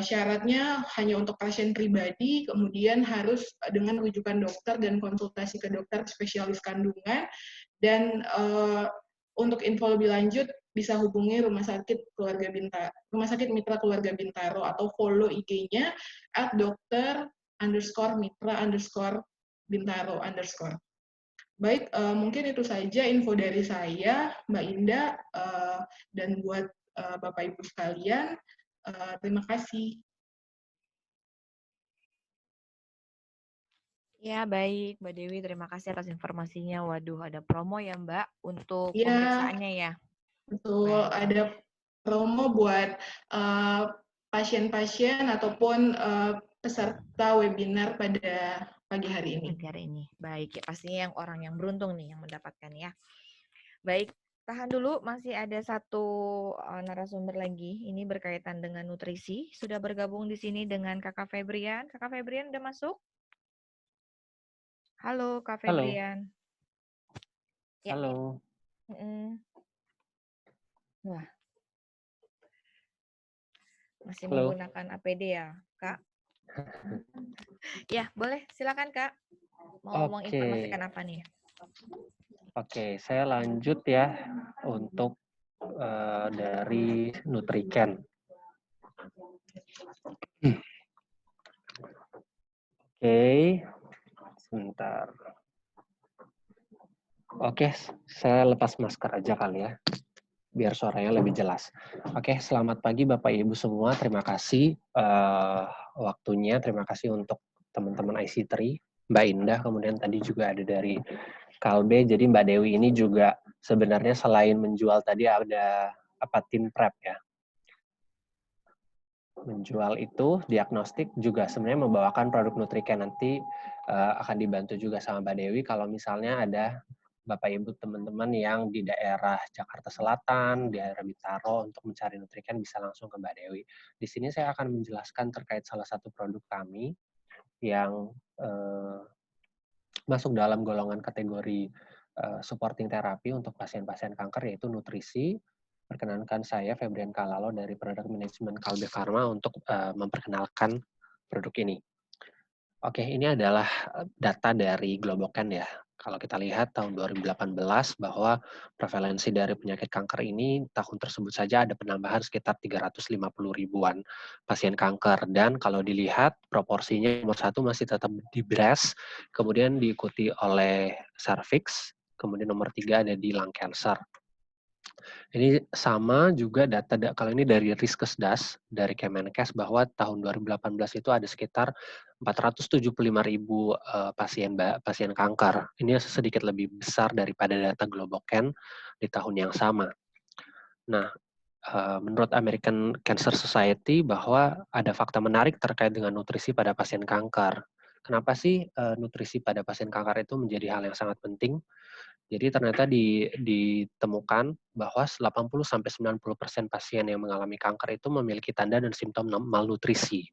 Syaratnya hanya untuk pasien pribadi, kemudian harus dengan rujukan dokter dan konsultasi ke dokter spesialis kandungan, dan untuk info lebih lanjut bisa hubungi Rumah Sakit Mitra Keluarga Bintaro atau follow IG-nya @dokter_mitra_Bintaro_. Baik, mungkin itu saja info dari saya, Mbak Indah, dan buat Bapak Ibu sekalian, terima kasih. Ya, baik, Mbak Dewi. Terima kasih atas informasinya. Waduh, ada promo ya, Mbak, untuk Ya, pemeriksaannya ya? betul. Baik. Ada promo buat pasien-pasien ataupun peserta webinar pada pagi hari ini. Pagi hari ini. Baik, ya pastinya yang orang yang beruntung nih yang mendapatkan ya. Baik, tahan dulu, masih ada satu narasumber lagi. Ini berkaitan dengan nutrisi. Sudah bergabung di sini dengan Kakak Febrian. Kakak Febrian udah masuk? Halo, Kak Halo, Febrian. Ya, halo. Wah, masih Halo. menggunakan APD ya, Kak? Ya, boleh. Silakan, Kak. Mau menginformasikan apa nih? Oke, saya lanjut ya untuk dari Nutriken. Oke, sebentar. Oke, saya lepas masker aja kali ya, biar suaranya lebih jelas. Oke, selamat pagi Bapak Ibu semua. Terima kasih waktunya. Terima kasih untuk teman-teman IC3, Mbak Indah, kemudian tadi juga ada dari Kalbe. Jadi Mbak Dewi ini juga sebenarnya selain menjual tadi ada tim prep ya. Menjual itu, diagnostik juga sebenarnya membawakan produk Nutriken. Nanti akan dibantu juga sama Mbak Dewi kalau misalnya ada Bapak Ibu teman-teman yang di daerah Jakarta Selatan, di daerah Bintaro untuk mencari Nutriken bisa langsung ke Mbak Dewi. Di sini saya akan menjelaskan terkait salah satu produk kami yang masuk dalam golongan kategori supporting terapi untuk pasien-pasien kanker, yaitu nutrisi. Perkenankan saya Febrian Kalalo dari Product Management Kalbe Pharma untuk memperkenalkan produk ini. Oke, ini adalah data dari Globocan ya. Kalau kita lihat tahun 2018 bahwa prevalensi dari penyakit kanker ini tahun tersebut saja ada penambahan sekitar 350 ribuan pasien kanker. Dan kalau dilihat proporsinya nomor 1 masih tetap di breast, kemudian diikuti oleh cervix, kemudian nomor 3 ada di lung cancer. Ini sama juga data kalau ini dari Riskesdas, dari Kemenkes, bahwa tahun 2018 itu ada sekitar 475.000 pasien kanker. Ini sedikit lebih besar daripada data Globocan di tahun yang sama. Nah, menurut American Cancer Society bahwa ada fakta menarik terkait dengan nutrisi pada pasien kanker. Kenapa sih nutrisi pada pasien kanker itu menjadi hal yang sangat penting? Jadi ternyata ditemukan bahwa 80-90% pasien yang mengalami kanker itu memiliki tanda dan simptom malnutrisi.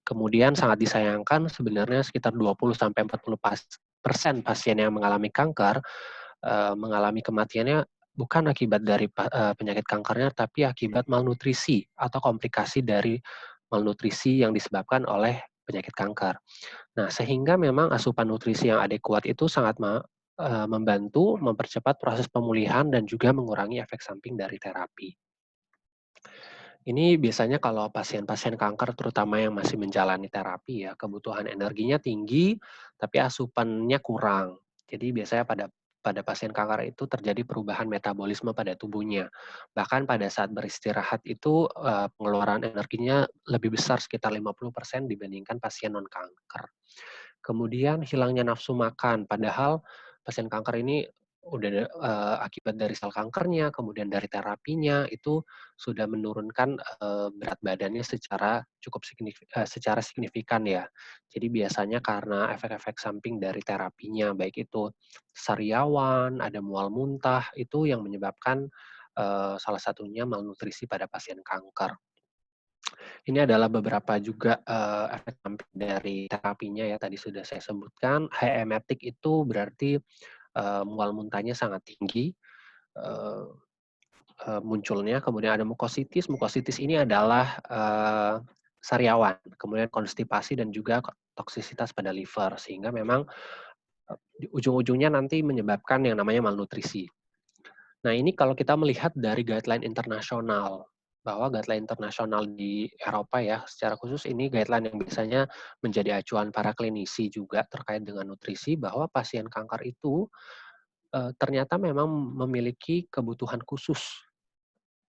Kemudian sangat disayangkan sebenarnya sekitar 20-40% pasien yang mengalami kanker mengalami kematiannya bukan akibat dari penyakit kankernya, tapi akibat malnutrisi atau komplikasi dari malnutrisi yang disebabkan oleh penyakit kanker. Nah, sehingga memang asupan nutrisi yang adekuat itu sangat membantu mempercepat proses pemulihan dan juga mengurangi efek samping dari terapi. Ini biasanya kalau pasien-pasien kanker terutama yang masih menjalani terapi ya, kebutuhan energinya tinggi tapi asupannya kurang. Jadi biasanya pada pasien kanker itu terjadi perubahan metabolisme pada tubuhnya. Bahkan pada saat beristirahat itu pengeluaran energinya lebih besar sekitar 50% dibandingkan pasien non-kanker. Kemudian hilangnya nafsu makan, padahal pasien kanker ini udah akibat dari sel kankernya, kemudian dari terapinya itu sudah menurunkan berat badannya secara secara signifikan ya. Jadi biasanya karena efek-efek samping dari terapinya, baik itu sariawan, ada mual muntah, itu yang menyebabkan salah satunya malnutrisi pada pasien kanker. Ini adalah beberapa juga efek samping dari terapinya ya, tadi sudah saya sebutkan. High emetic itu berarti mual muntahnya sangat tinggi munculnya, kemudian ada mukositis. Mukositis ini adalah sariawan, kemudian konstipasi dan juga toksisitas pada liver, sehingga memang ujung-ujungnya nanti menyebabkan yang namanya malnutrisi. Nah, ini kalau kita melihat dari guideline internasional, bahwa guideline internasional di Eropa ya, secara khusus ini guideline yang biasanya menjadi acuan para klinisi juga terkait dengan nutrisi, bahwa pasien kanker itu ternyata memang memiliki kebutuhan khusus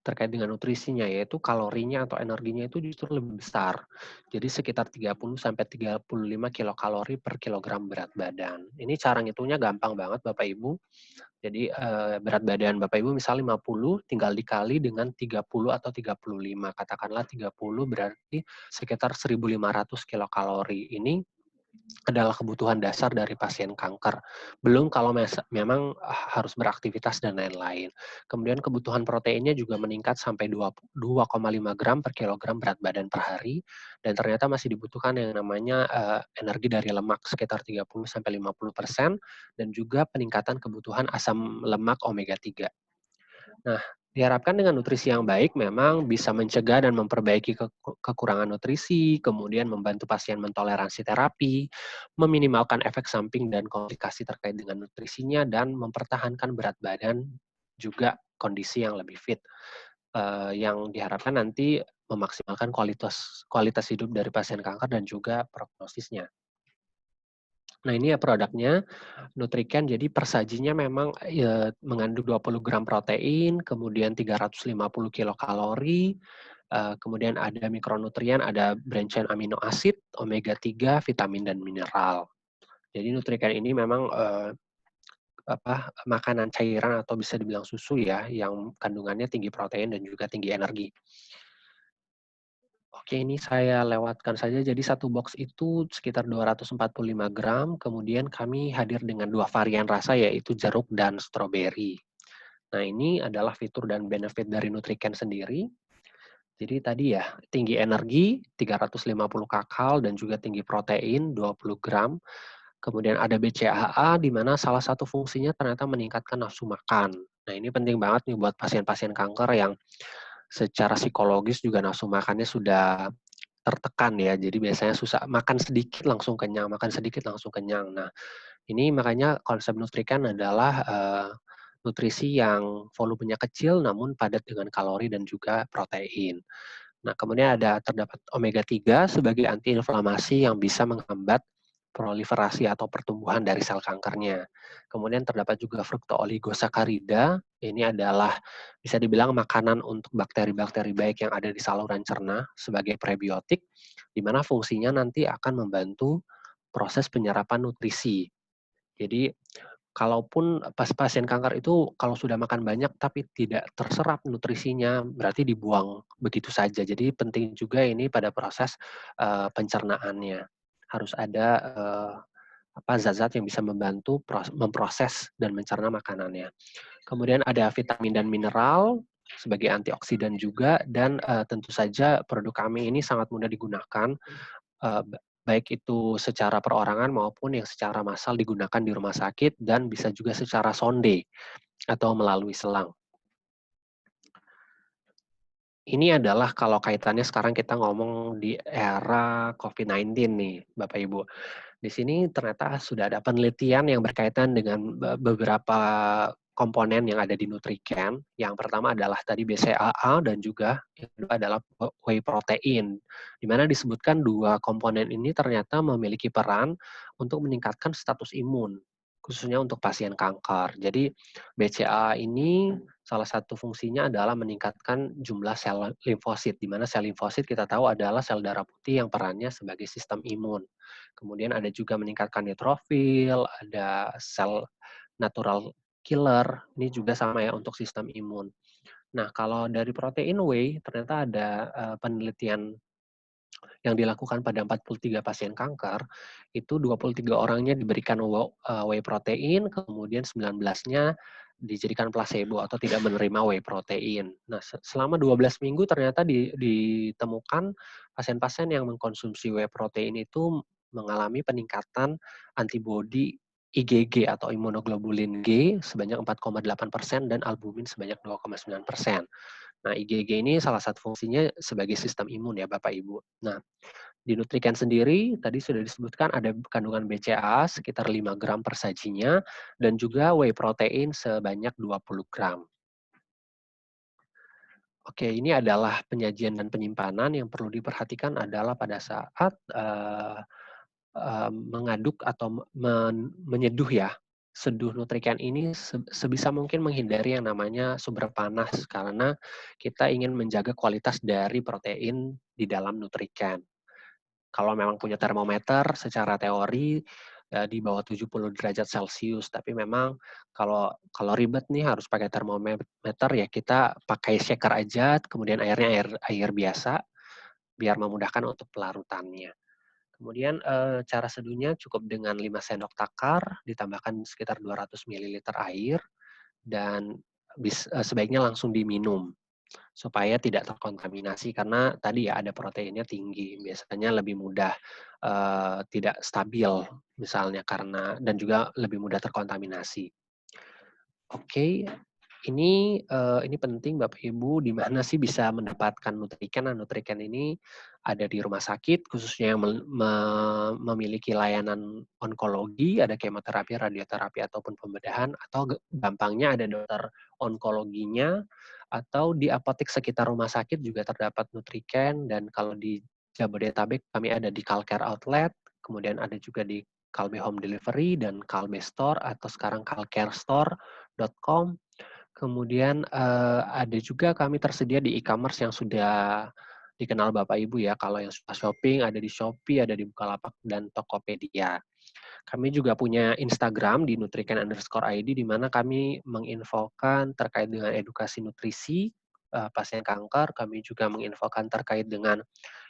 terkait dengan nutrisinya, yaitu kalorinya atau energinya itu justru lebih besar. Jadi sekitar 30 sampai 35 kilokalori per kilogram berat badan. Ini cara ngitungnya gampang banget Bapak Ibu. Jadi berat badan Bapak Ibu misal 50, tinggal dikali dengan 30 atau 35. Katakanlah 30 berarti sekitar 1.500 kilokalori. Ini adalah kebutuhan dasar dari pasien kanker. Belum kalau memang harus beraktivitas dan lain-lain. Kemudian kebutuhan proteinnya juga meningkat sampai 2,5 gram per kilogram berat badan per hari. Dan ternyata masih dibutuhkan yang namanya energi dari lemak sekitar 30-50%. Dan juga peningkatan kebutuhan asam lemak omega 3. Nah, diharapkan dengan nutrisi yang baik memang bisa mencegah dan memperbaiki kekurangan nutrisi, kemudian membantu pasien mentoleransi terapi, meminimalkan efek samping dan komplikasi terkait dengan nutrisinya, dan mempertahankan berat badan juga kondisi yang lebih fit. Yang diharapkan nanti memaksimalkan kualitas hidup dari pasien kanker dan juga prognosisnya. Nah, ini ya produknya. Nutriken, jadi per sajinya memang mengandung 20 gram protein, kemudian 350 kilokalori, kemudian ada mikronutrien, ada branched chain amino acid, omega 3, vitamin dan mineral. Jadi Nutriken ini memang makanan cairan atau bisa dibilang susu ya, yang kandungannya tinggi protein dan juga tinggi energi. Oke, ini saya lewatkan saja. Jadi satu box itu sekitar 245 gram, kemudian kami hadir dengan 2 varian rasa yaitu jeruk dan stroberi. Nah, ini adalah fitur dan benefit dari Nutriken sendiri. Jadi tadi ya, tinggi energi 350 kakal dan juga tinggi protein 20 gram. Kemudian ada BCAA di mana salah satu fungsinya ternyata meningkatkan nafsu makan. Nah, ini penting banget nih buat pasien-pasien kanker yang secara psikologis juga nafsu makannya sudah tertekan ya. Jadi biasanya susah makan sedikit langsung kenyang, makan sedikit langsung kenyang. Nah, ini makanya konsep Nutriken adalah nutrisi yang volumenya kecil namun padat dengan kalori dan juga protein. Nah, kemudian terdapat omega 3 sebagai antiinflamasi yang bisa menghambat proliferasi atau pertumbuhan dari sel kankernya. Kemudian terdapat juga fructooligosacchariда, ini adalah bisa dibilang makanan untuk bakteri-bakteri baik yang ada di saluran cerna sebagai prebiotik, di mana fungsinya nanti akan membantu proses penyerapan nutrisi. Jadi kalaupun pasien kanker itu kalau sudah makan banyak tapi tidak terserap nutrisinya, berarti dibuang begitu saja. Jadi penting juga ini pada proses pencernaannya. Harus ada zat-zat yang bisa membantu memproses dan mencerna makanannya. Kemudian ada vitamin dan mineral sebagai antioksidan juga, dan tentu saja produk kami ini sangat mudah digunakan, baik itu secara perorangan maupun yang secara massal digunakan di rumah sakit dan bisa juga secara sonde atau melalui selang. Ini adalah kalau kaitannya sekarang kita ngomong di era COVID-19 nih, Bapak Ibu. Di sini ternyata sudah ada penelitian yang berkaitan dengan beberapa komponen yang ada di Nutriken. Yang pertama adalah tadi BCAA dan juga yang kedua adalah whey protein. Di mana disebutkan dua komponen ini ternyata memiliki peran untuk meningkatkan status imun, khususnya untuk pasien kanker. Jadi BCAA ini salah satu fungsinya adalah meningkatkan jumlah sel limfosit, di mana sel limfosit kita tahu adalah sel darah putih yang perannya sebagai sistem imun. Kemudian ada juga meningkatkan neutrofil, ada sel natural killer, ini juga sama ya untuk sistem imun. Nah, kalau dari protein whey, ternyata ada penelitian yang dilakukan pada 43 pasien kanker, itu 23 orangnya diberikan whey protein, kemudian 19-nya dijadikan placebo atau tidak menerima whey protein. Nah, selama 12 minggu ternyata ditemukan pasien-pasien yang mengkonsumsi whey protein itu mengalami peningkatan antibodi IgG atau imunoglobulin G sebanyak 4,8% dan albumin sebanyak 2,9%. Nah, IgG ini salah satu fungsinya sebagai sistem imun ya Bapak Ibu. Nah, di Nutriken sendiri tadi sudah disebutkan ada kandungan BCAA sekitar 5 gram per sajinya dan juga whey protein sebanyak 20 gram. Oke, ini adalah penyajian dan penyimpanan yang perlu diperhatikan adalah pada saat mengaduk atau menyeduh ya. seduh Nutrican ini sebisa mungkin menghindari yang namanya sumber panas karena kita ingin menjaga kualitas dari protein di dalam Nutrican. Kalau memang punya termometer secara teori di bawah 70 derajat Celcius, tapi memang kalau ribet nih harus pakai termometer ya kita pakai shaker aja, kemudian airnya air biasa biar memudahkan untuk pelarutannya. Kemudian cara seduhnya cukup dengan 5 sendok takar, ditambahkan sekitar 200 ml air, dan sebaiknya langsung diminum supaya tidak terkontaminasi karena tadi ya ada proteinnya tinggi, biasanya lebih mudah tidak stabil misalnya dan juga lebih mudah terkontaminasi. Oke, ini penting Bapak Ibu, di mana sih bisa mendapatkan Nutrican? Nah, Nutrican ini ada di rumah sakit, khususnya yang memiliki layanan onkologi, ada kemoterapi, radioterapi, ataupun pembedahan, atau gampangnya ada dokter onkologinya, atau di apotek sekitar rumah sakit juga terdapat Nutrican, dan kalau di Jabodetabek kami ada di Calcare Outlet, kemudian ada juga di Kalbe Home Delivery dan Kalbe Store, atau sekarang calcarestore.com. Kemudian ada juga kami tersedia di e-commerce yang sudah dikenal Bapak Ibu ya. Kalau yang suka shopping ada di Shopee, ada di Bukalapak dan Tokopedia. Kami juga punya Instagram di nutrican_id di mana kami menginfokan terkait dengan edukasi nutrisi pasien kanker. Kami juga menginfokan terkait dengan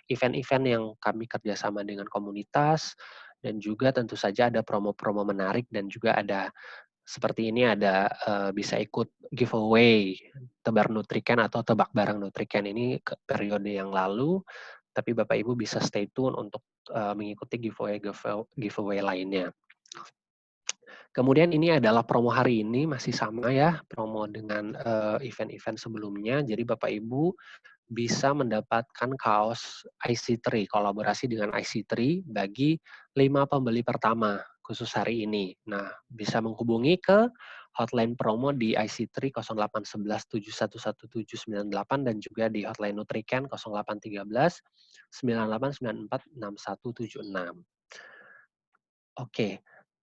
event-event yang kami kerjasama dengan komunitas, dan juga tentu saja ada promo-promo menarik, dan juga ada seperti ini ada bisa ikut giveaway tebar Nutrican atau tebak barang Nutrican ini ke periode yang lalu, tapi Bapak Ibu bisa stay tune untuk mengikuti giveaway lainnya. Kemudian ini adalah promo hari ini, masih sama ya, promo dengan event-event sebelumnya. Jadi Bapak Ibu bisa mendapatkan kaos IC3, kolaborasi dengan IC3 bagi 5 pembeli pertama khusus hari ini. Nah, bisa menghubungi ke hotline promo di IC3 0811 7111798 dan juga di hotline Nutrican 0813 9894 6176. Oke.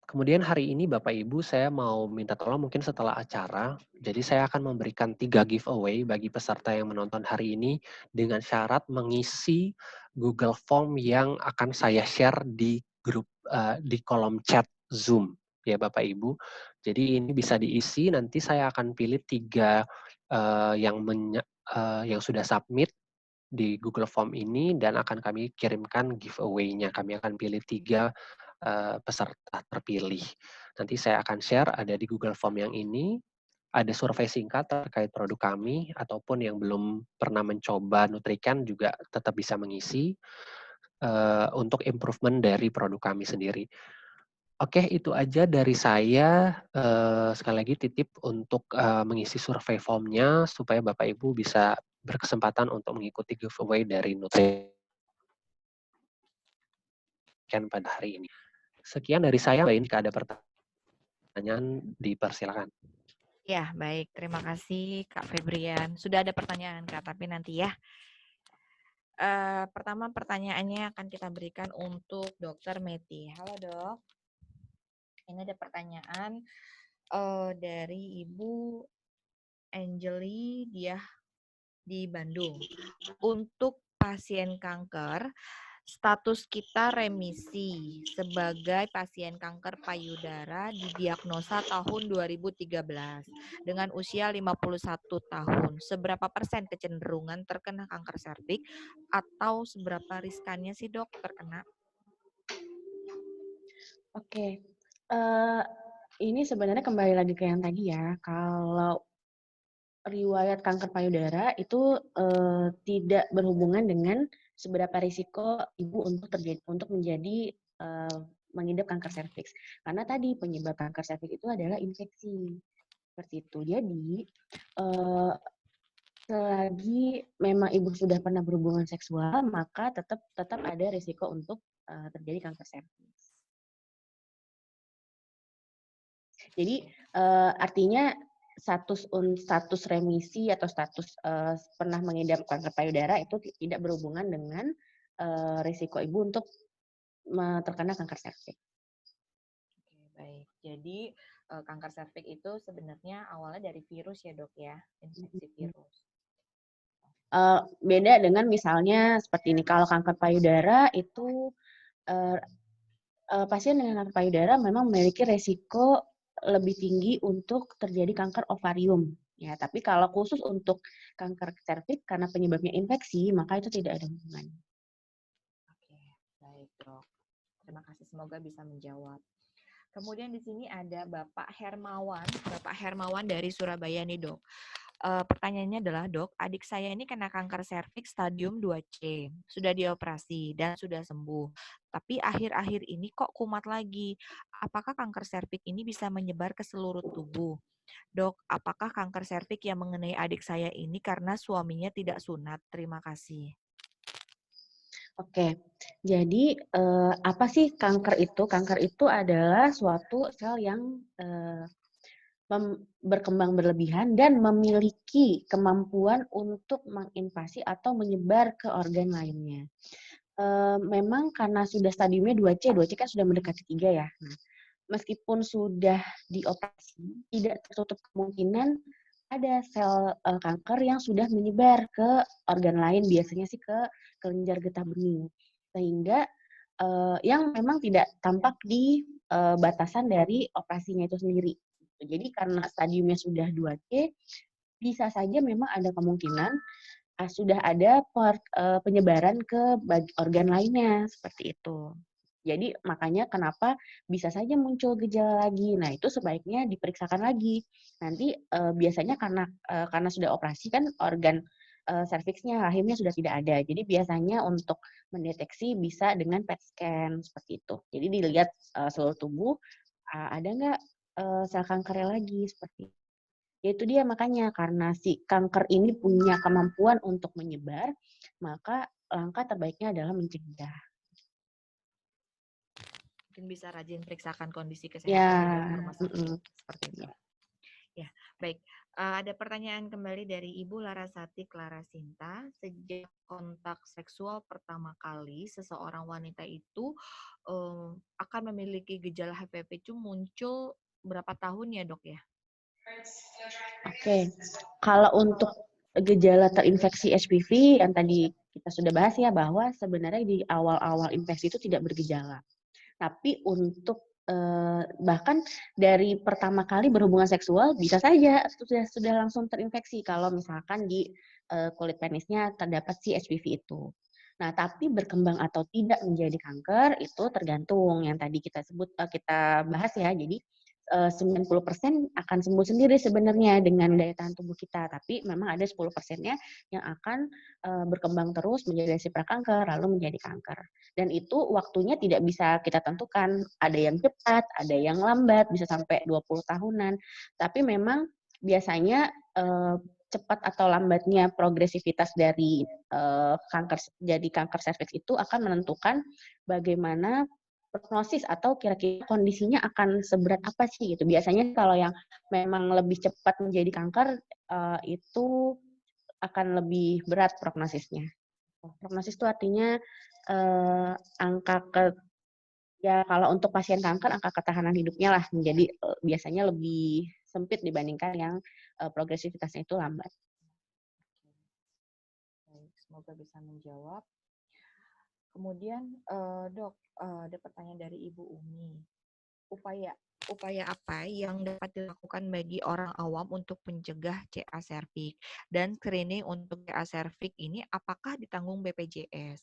Kemudian hari ini Bapak Ibu saya mau minta tolong mungkin setelah acara, jadi saya akan memberikan 3 giveaway bagi peserta yang menonton hari ini dengan syarat mengisi Google Form yang akan saya share di grup di kolom chat Zoom ya Bapak Ibu. Jadi ini bisa diisi, nanti saya akan pilih 3 yang sudah submit di Google Form ini dan akan kami kirimkan giveaway-nya. Kami akan pilih 3 peserta terpilih. Nanti saya akan share ada di Google Form yang ini, ada survei singkat terkait produk kami, ataupun yang belum pernah mencoba Nutrican juga tetap bisa mengisi untuk improvement dari produk kami sendiri. Oke, itu aja dari saya. Sekali lagi titip untuk mengisi survei formnya supaya Bapak Ibu bisa berkesempatan untuk mengikuti giveaway dari Nutrican pada hari ini. Sekian dari saya, Mbak Ini, jika ada pertanyaan dipersilakan. Ya, baik. Terima kasih Kak Febrian. Sudah ada pertanyaan Kak, tapi nanti ya. Pertama pertanyaannya akan kita berikan untuk Dr. Meti. Halo Dok. Ini ada pertanyaan dari Ibu Angeli, dia di Bandung. Untuk pasien kanker, status kita remisi sebagai pasien kanker payudara didiagnosa tahun 2013 dengan usia 51 tahun. Seberapa persen kecenderungan terkena kanker serviks atau seberapa riskannya sih Dok terkena? Oke. Ini sebenarnya kembali lagi ke yang tadi ya. Kalau riwayat kanker payudara itu tidak berhubungan dengan seberapa risiko ibu untuk menjadi mengidap kanker serviks. Karena tadi penyebab kanker serviks itu adalah infeksi. Seperti itu. Jadi selagi memang ibu sudah pernah berhubungan seksual, maka tetap ada risiko untuk terjadi kanker serviks. Jadi artinya status remisi atau status pernah mengidap kanker payudara itu tidak berhubungan dengan risiko ibu untuk terkena kanker serviks. Oke, baik. Jadi kanker serviks itu sebenarnya awalnya dari virus ya dok ya, infeksi virus. Beda dengan misalnya seperti ini, kalau kanker payudara itu pasien dengan kanker payudara memang memiliki resiko lebih tinggi untuk terjadi kanker ovarium. Ya, tapi kalau khusus untuk kanker serviks karena penyebabnya infeksi, maka itu tidak ada hubungan. Oke, baik dok. Terima kasih, semoga bisa menjawab. Kemudian di sini ada Bapak Hermawan dari Surabaya nih dok. Pertanyaannya adalah, dok, adik saya ini kena kanker serviks stadium 2C, sudah dioperasi dan sudah sembuh. Tapi akhir-akhir ini kok kumat lagi. Apakah kanker serviks ini bisa menyebar ke seluruh tubuh? Dok, apakah kanker serviks yang mengenai adik saya ini karena suaminya tidak sunat? Terima kasih. Oke, jadi apa sih kanker itu? Kanker itu adalah suatu sel yang berkembang berlebihan dan memiliki kemampuan untuk menginvasi atau menyebar ke organ lainnya. Memang karena sudah stadiumnya 2C kan sudah mendekati 3 ya. Nah, meskipun sudah dioperasi, tidak tertutup kemungkinan ada sel kanker yang sudah menyebar ke organ lain, biasanya sih ke kelenjar getah bening. Sehingga yang memang tidak tampak di batasan dari operasinya itu sendiri. Jadi karena stadiumnya sudah 2C, bisa saja memang ada kemungkinan sudah ada penyebaran ke organ lainnya, seperti itu. Jadi makanya kenapa bisa saja muncul gejala lagi. Nah, itu sebaiknya diperiksakan lagi. Nanti biasanya karena sudah operasi kan organ serviksnya, rahimnya sudah tidak ada. Jadi biasanya untuk mendeteksi bisa dengan PET scan seperti itu. Jadi dilihat seluruh tubuh ada nggak sel kankernya lagi seperti itu. Ya itu dia makanya karena si kanker ini punya kemampuan untuk menyebar, maka langkah terbaiknya adalah mencegah. Mungkin bisa rajin periksakan kondisi kesehatan Ya, di rumah sakit seperti itu. Ya, baik. Ada pertanyaan kembali dari Ibu Larasati Klarasinta. Sejak kontak seksual pertama kali, seseorang wanita itu akan memiliki gejala HPV itu muncul berapa tahun ya dok ya? Oke. Kalau untuk gejala terinfeksi HPV yang tadi kita sudah bahas ya, bahwa sebenarnya di awal-awal infeksi itu tidak bergejala. Tapi untuk bahkan dari pertama kali berhubungan seksual bisa saja sudah langsung terinfeksi kalau misalkan di kulit penisnya terdapat si HPV itu. Nah, tapi berkembang atau tidak menjadi kanker itu tergantung yang tadi kita bahas ya. Jadi 90% akan sembuh sendiri sebenarnya dengan daya tahan tubuh kita, tapi memang ada 10%-nya yang akan berkembang terus menjadi si prakanker lalu menjadi kanker. Dan itu waktunya tidak bisa kita tentukan, ada yang cepat, ada yang lambat, bisa sampai 20 tahunan. Tapi memang biasanya cepat atau lambatnya progresivitas dari kanker serviks itu akan menentukan bagaimana prognosis atau kira-kira kondisinya akan seberat apa sih gitu. Biasanya kalau yang memang lebih cepat menjadi kanker itu akan lebih berat prognosisnya. Prognosis itu artinya ya kalau untuk pasien kanker angka ketahanan hidupnya lah menjadi biasanya lebih sempit dibandingkan yang progresivitasnya itu lambat. Baik, semoga bisa menjawab. Kemudian dok, ada pertanyaan dari Ibu Umi. Upaya apa yang dapat dilakukan bagi orang awam untuk mencegah CA cervix dan screening untuk CA cervix ini apakah ditanggung BPJS?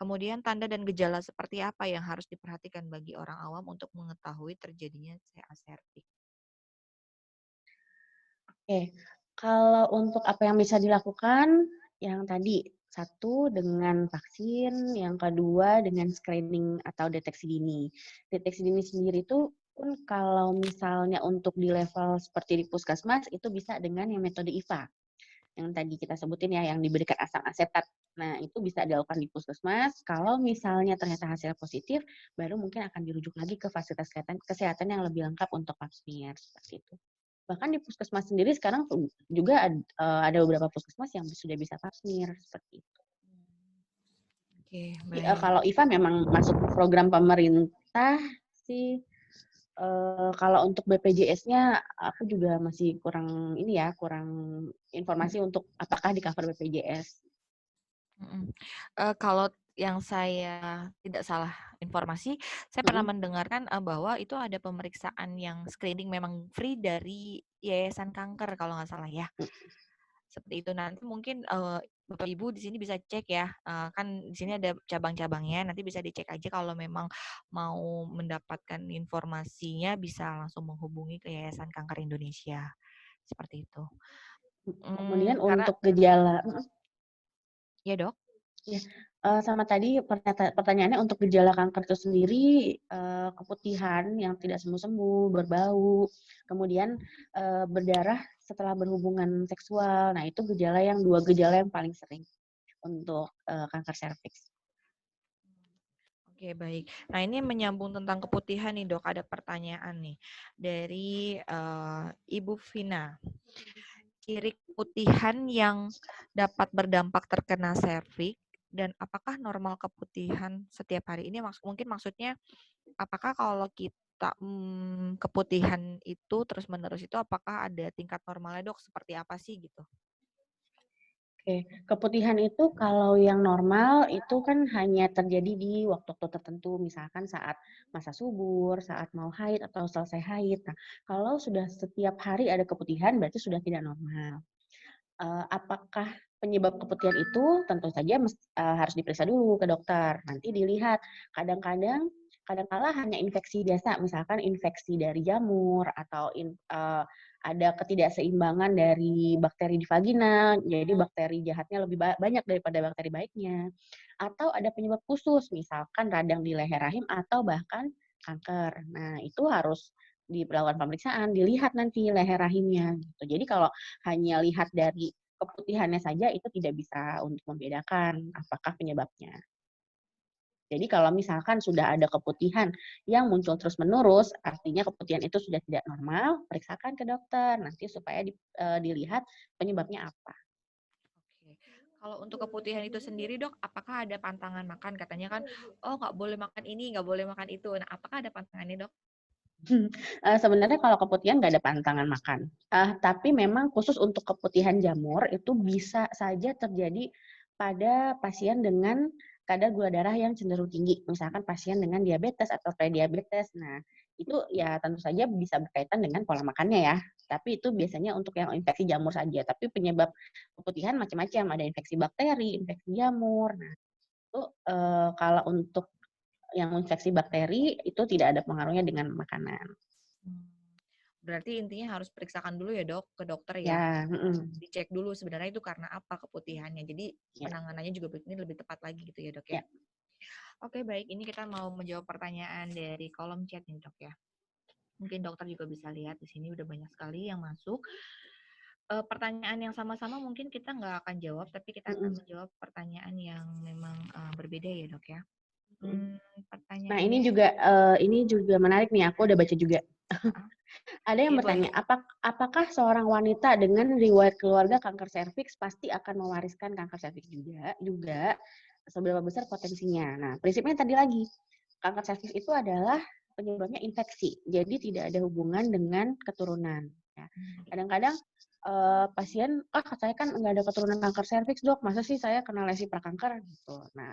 Kemudian tanda dan gejala seperti apa yang harus diperhatikan bagi orang awam untuk mengetahui terjadinya CA cervix? Oke, kalau untuk apa yang bisa dilakukan, yang tadi satu dengan vaksin, yang kedua dengan screening atau deteksi dini. Deteksi dini sendiri itu pun kalau misalnya untuk di level seperti di puskesmas itu bisa dengan yang metode IVA. Yang tadi kita sebutin ya, yang diberikan asam asetat. Nah, itu bisa dilakukan di puskesmas. Kalau misalnya ternyata hasil positif, baru mungkin akan dirujuk lagi ke fasilitas kesehatan yang lebih lengkap untuk pap smear seperti itu. Bahkan di puskesmas sendiri sekarang juga ada beberapa puskesmas yang sudah bisa pap smear seperti itu. Oke, Kalau IVA memang masuk program pemerintah sih Kalau untuk BPJS-nya aku juga masih kurang informasi untuk apakah di-cover BPJS. Kalau yang saya tidak salah informasi, saya pernah mendengarkan bahwa itu ada pemeriksaan yang screening memang free dari Yayasan Kanker kalau nggak salah ya. Seperti itu. Nanti mungkin Bapak Ibu di sini bisa cek ya, kan di sini ada cabang-cabangnya, nanti bisa dicek aja kalau memang mau mendapatkan informasinya bisa langsung menghubungi ke Yayasan Kanker Indonesia. Seperti itu. Kemudian Karena untuk gejala ya, Dok? ya, sama tadi pertanyaannya untuk gejala kanker itu sendiri, keputihan yang tidak sembuh-sembuh, berbau, kemudian berdarah setelah berhubungan seksual. Nah, itu dua gejala yang paling sering untuk kanker serviks. Oke, baik. Nah, ini menyambung tentang keputihan nih, Dok. Ada pertanyaan nih dari Ibu Vina. Ciri keputihan yang dapat berdampak terkena serviks dan apakah normal keputihan setiap hari? Ini mungkin maksudnya apakah kalau kita keputihan itu terus-menerus itu apakah ada tingkat normalnya, Dok? Seperti apa sih gitu? Oke, keputihan itu kalau yang normal itu kan hanya terjadi di waktu-waktu tertentu, misalkan saat masa subur, saat mau haid atau selesai haid. Nah, kalau sudah setiap hari ada keputihan berarti sudah tidak normal. Apakah penyebab keputihan itu tentu saja harus diperiksa dulu ke dokter. Nanti dilihat, kadang-kala hanya infeksi biasa, misalkan infeksi dari jamur atau ada ketidakseimbangan dari bakteri di vagina, jadi bakteri jahatnya lebih banyak daripada bakteri baiknya. Atau ada penyebab khusus, misalkan radang di leher rahim atau bahkan kanker. Nah, itu harus dilakukan pemeriksaan, dilihat nanti leher rahimnya. Gitu. Jadi kalau hanya lihat dari keputihannya saja itu tidak bisa untuk membedakan apakah penyebabnya. Jadi kalau misalkan sudah ada keputihan yang muncul terus-menerus, artinya keputihan itu sudah tidak normal, periksakan ke dokter nanti supaya dilihat penyebabnya apa. Oke. Kalau untuk keputihan itu sendiri, Dok, apakah ada pantangan makan? Katanya kan, oh nggak boleh makan ini, nggak boleh makan itu. Nah, apakah ada pantangannya, Dok? Sebenarnya kalau keputihan nggak ada pantangan makan. Tapi memang khusus untuk keputihan jamur itu bisa saja terjadi pada pasien dengan kadar gula darah yang cenderung tinggi. Misalkan pasien dengan diabetes atau prediabetes. Nah, itu ya tentu saja bisa berkaitan dengan pola makannya ya. Tapi itu biasanya untuk yang infeksi jamur saja. Tapi penyebab keputihan macam-macam. Ada infeksi bakteri, infeksi jamur. Nah, itu kalau untuk yang infeksi bakteri itu tidak ada pengaruhnya dengan makanan. Berarti intinya harus periksakan dulu ya, Dok, ke dokter ya. Ya, Dicek dulu sebenarnya itu karena apa keputihannya. Jadi penanganannya juga ini lebih tepat lagi gitu ya, Dok ya. Oke, baik. Ini kita mau menjawab pertanyaan dari kolom chat nih, Dok ya. Mungkin dokter juga bisa lihat di sini udah banyak sekali yang masuk. Pertanyaan yang sama-sama mungkin kita nggak akan jawab, tapi kita akan menjawab pertanyaan yang memang berbeda ya, Dok ya. Nah, ini juga menarik nih. Aku udah baca juga. Ada yang bertanya, apakah seorang wanita dengan riwayat keluarga kanker serviks pasti akan mewariskan kanker serviks juga seberapa besar potensinya? Nah, prinsipnya tadi lagi, kanker serviks itu adalah penyebabnya infeksi, jadi tidak ada hubungan dengan keturunan. Ya. Kadang-kadang pasien, saya kan nggak ada keturunan kanker serviks, Dok, masa sih saya kena lesi prakanker gitu. Nah,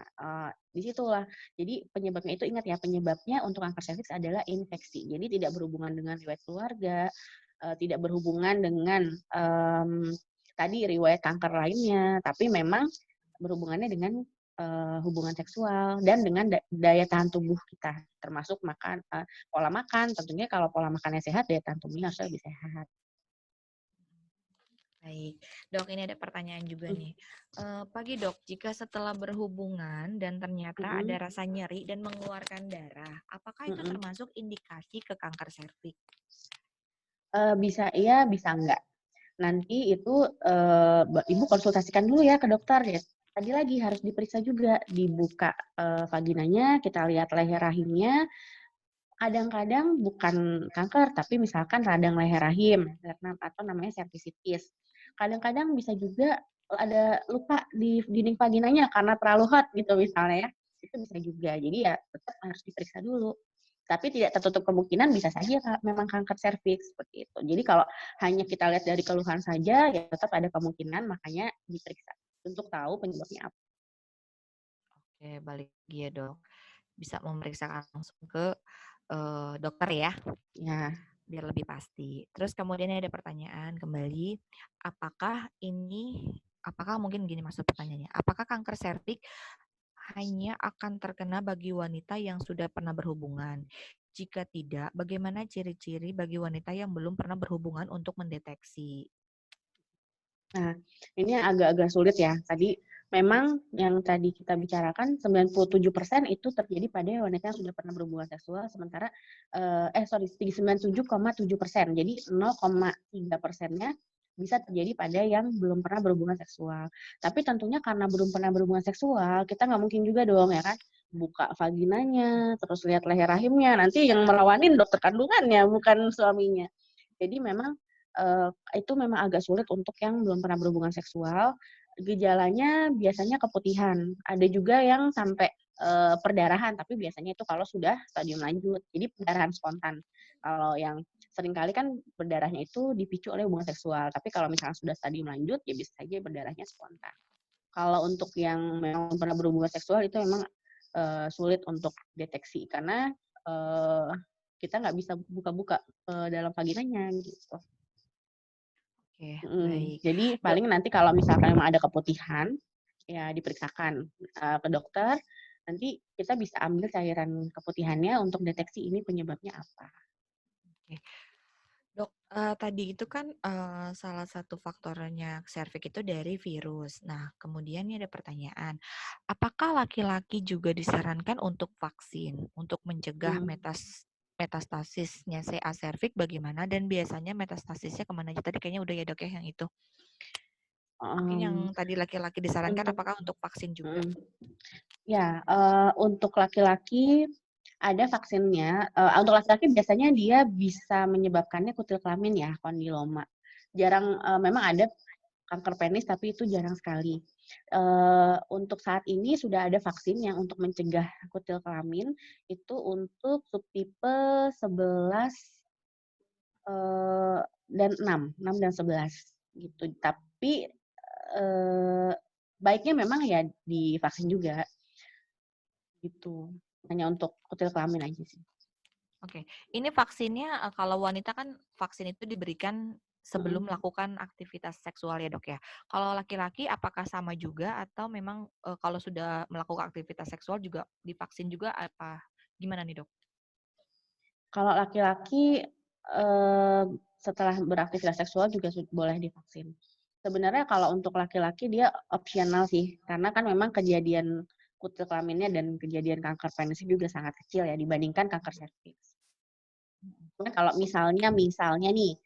disitulah. Jadi penyebabnya itu ingat ya, penyebabnya untuk kanker serviks adalah infeksi. Jadi tidak berhubungan dengan riwayat keluarga, tidak berhubungan dengan tadi riwayat kanker lainnya, tapi memang berhubungannya dengan hubungan seksual dan dengan daya tahan tubuh kita, termasuk pola makan. Tentunya kalau pola makannya sehat, daya tahan tubuhnya harus lebih sehat. Baik, Dok, ini ada pertanyaan juga nih. Pagi, Dok, jika setelah berhubungan dan ternyata ada rasa nyeri dan mengeluarkan darah, apakah itu termasuk indikasi ke kanker serviks? Bisa iya, bisa enggak. Nanti itu Ibu konsultasikan dulu ya ke dokter ya. Tadi lagi harus diperiksa juga, dibuka vaginanya, kita lihat leher rahimnya. Kadang-kadang bukan kanker, tapi misalkan radang leher rahim atau namanya cervicitis. Kadang-kadang bisa juga ada luka di dinding vaginanya karena terlalu hot gitu misalnya ya. Itu bisa juga. Jadi ya tetap harus diperiksa dulu. Tapi tidak tertutup kemungkinan bisa saja memang kanker serviks seperti itu. Jadi kalau hanya kita lihat dari keluhan saja, ya tetap ada kemungkinan, makanya diperiksa untuk tahu penyebabnya apa. Oke, balik lagi ya dok. Bisa memeriksakan langsung ke dokter ya, Ya, biar lebih pasti. Terus kemudian ada pertanyaan kembali, apakah mungkin gini maksud pertanyaannya, apakah kanker serviks hanya akan terkena bagi wanita yang sudah pernah berhubungan? Jika tidak, bagaimana ciri-ciri bagi wanita yang belum pernah berhubungan untuk mendeteksi? nah ini agak-agak sulit ya. Tadi memang yang tadi kita bicarakan 97% itu terjadi pada wanita yang sudah pernah berhubungan seksual, sementara 97,7%. Jadi 0,3%-nya bisa terjadi pada yang belum pernah berhubungan seksual. Tapi tentunya karena belum pernah berhubungan seksual, kita nggak mungkin juga dong ya kan buka vaginanya, terus lihat leher rahimnya, nanti yang melawanin dokter kandungannya, bukan suaminya. Jadi memang itu memang agak sulit untuk yang belum pernah berhubungan seksual. Gejalanya biasanya keputihan. Ada juga yang sampai perdarahan, tapi biasanya itu kalau sudah stadium lanjut. Jadi perdarahan spontan. Kalau yang seringkali kan berdarahnya itu dipicu oleh hubungan seksual. Tapi kalau misalnya sudah stadium lanjut, ya bisa saja berdarahnya spontan. Kalau untuk yang memang pernah berhubungan seksual itu memang sulit untuk deteksi karena kita nggak bisa buka-buka dalam vaginanya gitu. Oke, baik. Jadi Dok, paling nanti kalau misalkan memang ada keputihan, ya diperiksakan ke dokter. Nanti kita bisa ambil cairan keputihannya untuk deteksi ini penyebabnya apa. oke. Dok, tadi itu kan salah satu faktornya serviks itu dari virus. Nah, kemudian ini ada pertanyaan, apakah laki-laki juga disarankan untuk vaksin untuk mencegah Hmm. metastasisnya CA serviks bagaimana dan biasanya metastasisnya kemana aja? Tadi kayaknya udah ya dok ya yang itu. Mungkin yang Um, tadi laki-laki disarankan untuk apakah untuk vaksin juga? Ya, untuk laki-laki ada vaksinnya. Untuk laki-laki biasanya dia bisa menyebabkannya kutil kelamin ya, kondiloma. Jarang, memang ada kanker penis tapi itu jarang sekali. Untuk saat ini sudah ada vaksin yang untuk mencegah kutil kelamin itu untuk subtipe 11 dan 6 dan 11 gitu. Tapi baiknya memang ya divaksin juga gitu. Hanya untuk kutil kelamin aja sih. Oke, ini vaksinnya kalau wanita kan vaksin itu diberikan sebelum melakukan aktivitas seksual ya dok ya. Kalau laki-laki apakah sama juga atau memang kalau sudah melakukan aktivitas seksual juga divaksin juga apa gimana nih dok? Kalau laki-laki setelah beraktivitas seksual juga boleh divaksin. Sebenarnya kalau untuk laki-laki dia opsional sih, karena kan memang kejadian kutil kelaminnya dan kejadian kanker penis juga sangat kecil ya dibandingkan kanker serviks. Kalau misalnya nih,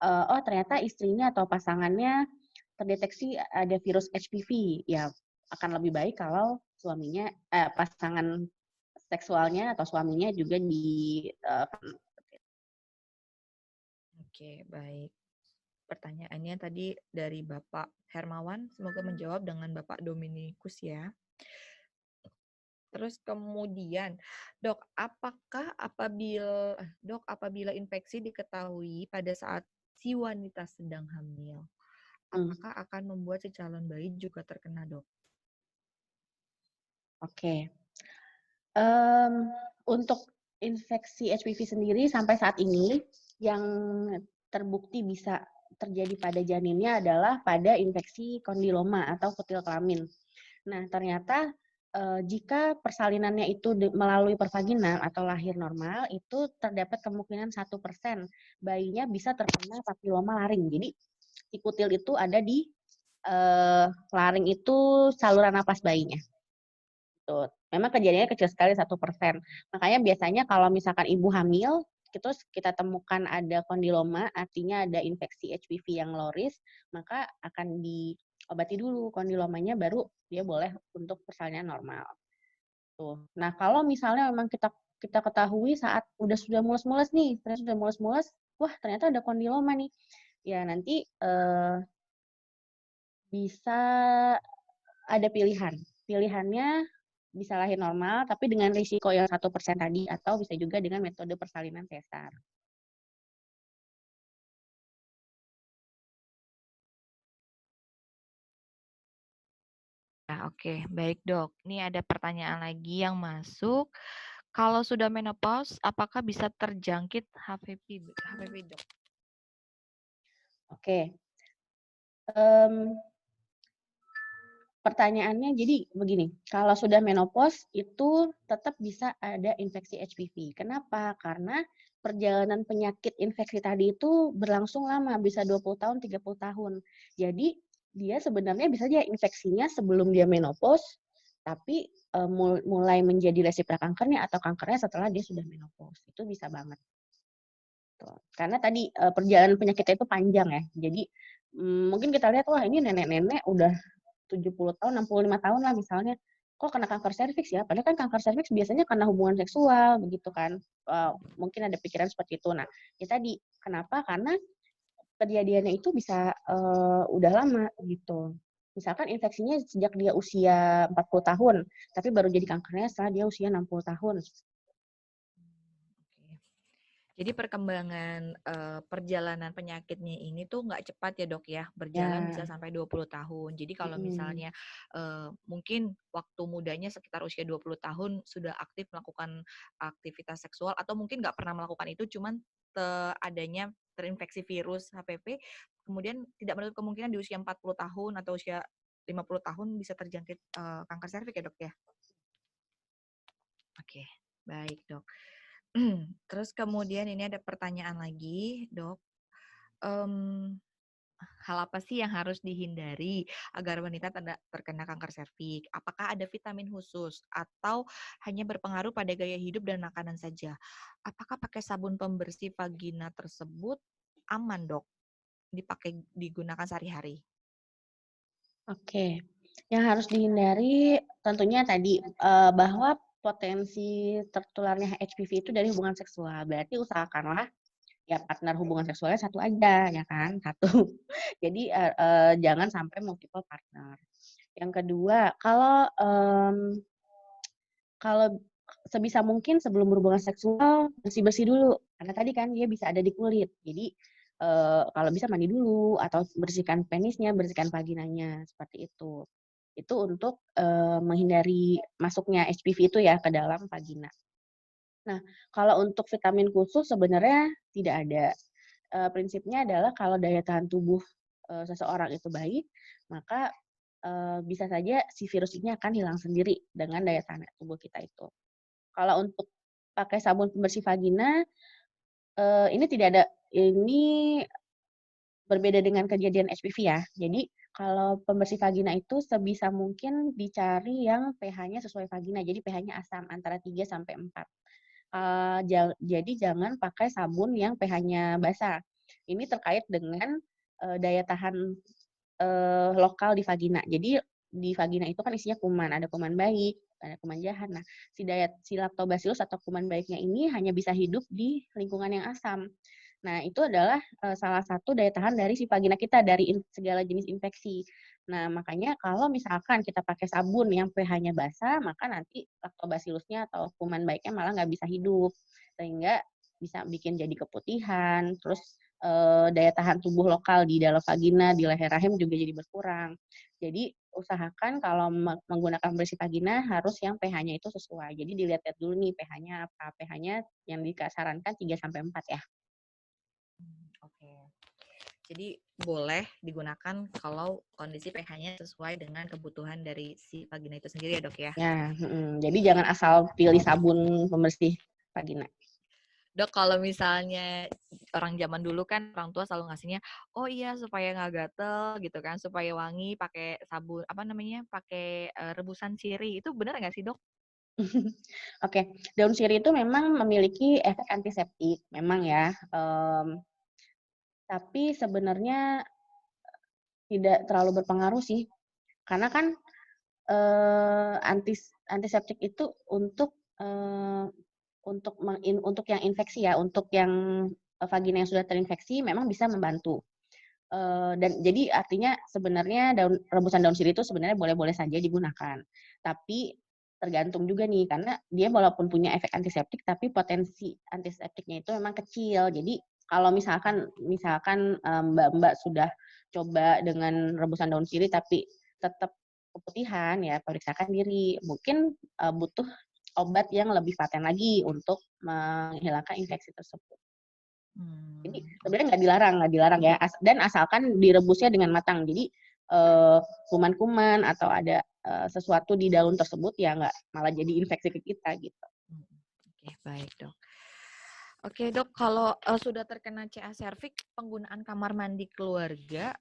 oh ternyata istrinya atau pasangannya terdeteksi ada virus HPV, ya akan lebih baik kalau suaminya, pasangan seksualnya atau suaminya juga Oke, baik. Pertanyaannya tadi dari Bapak Hermawan, semoga menjawab dengan Bapak Dominikus ya. Terus kemudian, dok, apabila infeksi diketahui pada saat si wanita sedang hamil, apakah akan membuat si calon bayi juga terkena, dok? Oke. Untuk infeksi HPV sendiri sampai saat ini yang terbukti bisa terjadi pada janinnya adalah pada infeksi kondiloma atau kutil kelamin. Nah, ternyata jika persalinannya itu melalui pervaginal atau lahir normal, itu terdapat kemungkinan 1% bayinya bisa terkena papiloma laring. Jadi, si kutil itu ada di laring itu saluran napas bayinya. Tuh. Memang kejadiannya kecil sekali 1%. Makanya biasanya kalau misalkan ibu hamil, terus kita temukan ada kondiloma, artinya ada infeksi HPV yang low risk, maka akan diobati dulu kondilomanya, baru dia boleh untuk persalinan normal. Tuh. Nah, kalau misalnya memang kita ketahui saat sudah mulus-mulus nih, ternyata sudah mulus-mulus, wah ternyata ada kondiloma nih. Ya nanti bisa ada pilihan. Pilihannya bisa lahir normal, tapi dengan risiko yang 1% tadi, atau bisa juga dengan metode persalinan sesar. Nah, oke, baik dok. Ini ada pertanyaan lagi yang masuk. Kalau sudah menopause, apakah bisa terjangkit HPV dok? Oke. Pertanyaannya jadi begini, kalau sudah menopause itu tetap bisa ada infeksi HPV. Kenapa? Karena perjalanan penyakit infeksi tadi itu berlangsung lama, bisa 20 tahun, 30 tahun. Jadi dia sebenarnya bisa aja infeksinya sebelum dia menopause, tapi mulai menjadi resi prakankernya atau kankernya setelah dia sudah menopause. Itu bisa banget. Karena tadi perjalanan penyakitnya itu panjang ya. Jadi mungkin kita lihat, wah ini nenek-nenek udah 70 tahun, 65 tahun lah misalnya, kok kena kanker serviks ya? Padahal kan kanker serviks biasanya karena hubungan seksual, begitu kan. Mungkin ada pikiran seperti itu. Nah, ya tadi, kenapa? Karena kejadiannya itu bisa udah lama gitu. Misalkan infeksinya sejak dia usia 40 tahun, tapi baru jadi kankernya setelah dia usia 60 tahun. Jadi perkembangan perjalanan penyakitnya ini tuh nggak cepat ya dok ya, berjalan bisa sampai 20 tahun. Jadi kalau misalnya mungkin waktu mudanya sekitar usia 20 tahun sudah aktif melakukan aktivitas seksual atau mungkin nggak pernah melakukan itu, cuman adanya terinfeksi virus HPV, kemudian tidak menutup kemungkinan di usia 40 tahun atau usia 50 tahun bisa terjangkit kanker serviks ya dok ya? Oke, baik dok. Terus kemudian ini ada pertanyaan lagi, dok. Hal apa sih yang harus dihindari agar wanita terkena kanker serviks? Apakah ada vitamin khusus atau hanya berpengaruh pada gaya hidup dan makanan saja? Apakah pakai sabun pembersih vagina tersebut aman, dok? Digunakan sehari-hari? Oke, yang harus dihindari tentunya tadi bahwa potensi tertularnya HPV itu dari hubungan seksual. Berarti usahakanlah ya partner hubungan seksualnya satu aja, ya kan? Satu. Jadi jangan sampai multiple partner. Yang kedua, kalau sebisa mungkin sebelum berhubungan seksual bersih-bersih dulu. Karena tadi kan dia bisa ada di kulit. Jadi kalau bisa mandi dulu atau bersihkan penisnya, bersihkan vaginanya seperti itu. Itu untuk menghindari masuknya HPV itu ya ke dalam vagina. Nah, kalau untuk vitamin khusus sebenarnya tidak ada. Prinsipnya adalah kalau daya tahan tubuh seseorang itu baik, maka bisa saja si virus ini akan hilang sendiri dengan daya tahan tubuh kita itu. Kalau untuk pakai sabun pembersih vagina, ini tidak ada, ini berbeda dengan kejadian HPV ya. Jadi kalau pembersih vagina itu sebisa mungkin dicari yang pH-nya sesuai vagina, jadi pH-nya asam antara 3 sampai 4. Jadi jangan pakai sabun yang pH-nya basah. Ini terkait dengan daya tahan lokal di vagina. Jadi di vagina itu kan isinya kuman, ada kuman baik, ada kuman jahat. Nah, si lactobacillus atau kuman baiknya ini hanya bisa hidup di lingkungan yang asam. Nah, itu adalah salah satu daya tahan dari si vagina kita dari segala jenis infeksi. Nah, makanya kalau misalkan kita pakai sabun yang pH-nya basah, maka nanti lactobacillusnya atau kuman baiknya malah nggak bisa hidup. Sehingga bisa bikin jadi keputihan, terus daya tahan tubuh lokal di dalam vagina, di leher rahim juga jadi berkurang. Jadi usahakan kalau menggunakan pembersih vagina harus yang pH-nya itu sesuai. Jadi dilihat-lihat dulu nih pH-nya apa. pH-nya yang disarankan 3 sampai 4 ya. Oke. Jadi boleh digunakan kalau kondisi pH-nya sesuai dengan kebutuhan dari si vagina itu sendiri ya dok ya? Ya, jadi jangan asal pilih sabun pembersih vagina. Dok, kalau misalnya orang zaman dulu kan orang tua selalu ngasihnya, oh iya supaya nggak gatel gitu kan, supaya wangi pakai sabun apa namanya, pakai rebusan sirih. Itu benar nggak sih dok? Oke, daun sirih itu memang memiliki efek antiseptik, memang ya. Tapi sebenarnya tidak terlalu berpengaruh sih, karena kan antiseptik itu untuk yang infeksi ya, untuk yang vagina yang sudah terinfeksi memang bisa membantu. Dan jadi artinya sebenarnya rebusan daun sirih itu sebenarnya boleh-boleh saja digunakan. Tapi tergantung juga nih, karena dia walaupun punya efek antiseptik, tapi potensi antiseptiknya itu memang kecil. Jadi kalau misalkan Mbak-mbak sudah coba dengan rebusan daun sirih tapi tetap keputihan, ya periksakan diri. Mungkin butuh obat yang lebih paten lagi untuk menghilangkan infeksi tersebut. Jadi sebenarnya nggak dilarang ya, dan asalkan direbusnya dengan matang. Jadi kuman-kuman atau ada sesuatu di daun tersebut ya nggak malah jadi infeksi ke kita gitu. Oke, baik dok. Oke dok, kalau sudah terkena CA cervix, penggunaan kamar mandi keluarga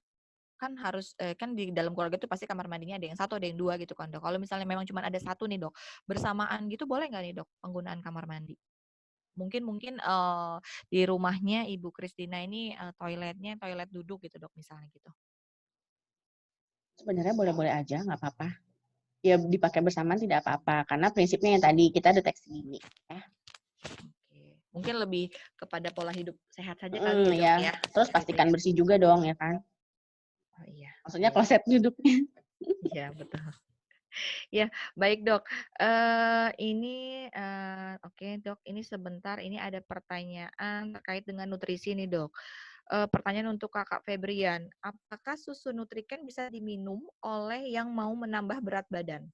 kan harus kan di dalam keluarga itu pasti kamar mandinya ada yang satu, ada yang dua gitu kan dok. Kalau misalnya memang cuma ada satu nih dok, bersamaan gitu boleh nggak nih dok penggunaan kamar mandi? Mungkin di rumahnya Ibu Kristina ini toiletnya toilet duduk gitu dok misalnya gitu. Sebenarnya boleh-boleh aja, nggak apa-apa. Ya dipakai bersamaan tidak apa-apa, karena prinsipnya yang tadi kita deteksi dini. Ya. Oke. Mungkin lebih kepada pola hidup sehat saja kali ya dok ya. Terus pastikan bersih juga dong ya kan. Oh iya. Maksudnya kloset duduknya. Iya betul. Ya, baik dok. Oke dok, ini sebentar, ini ada pertanyaan terkait dengan nutrisi nih dok. Pertanyaan untuk Kakak Febrian, apakah susu Nutriken bisa diminum oleh yang mau menambah berat badan?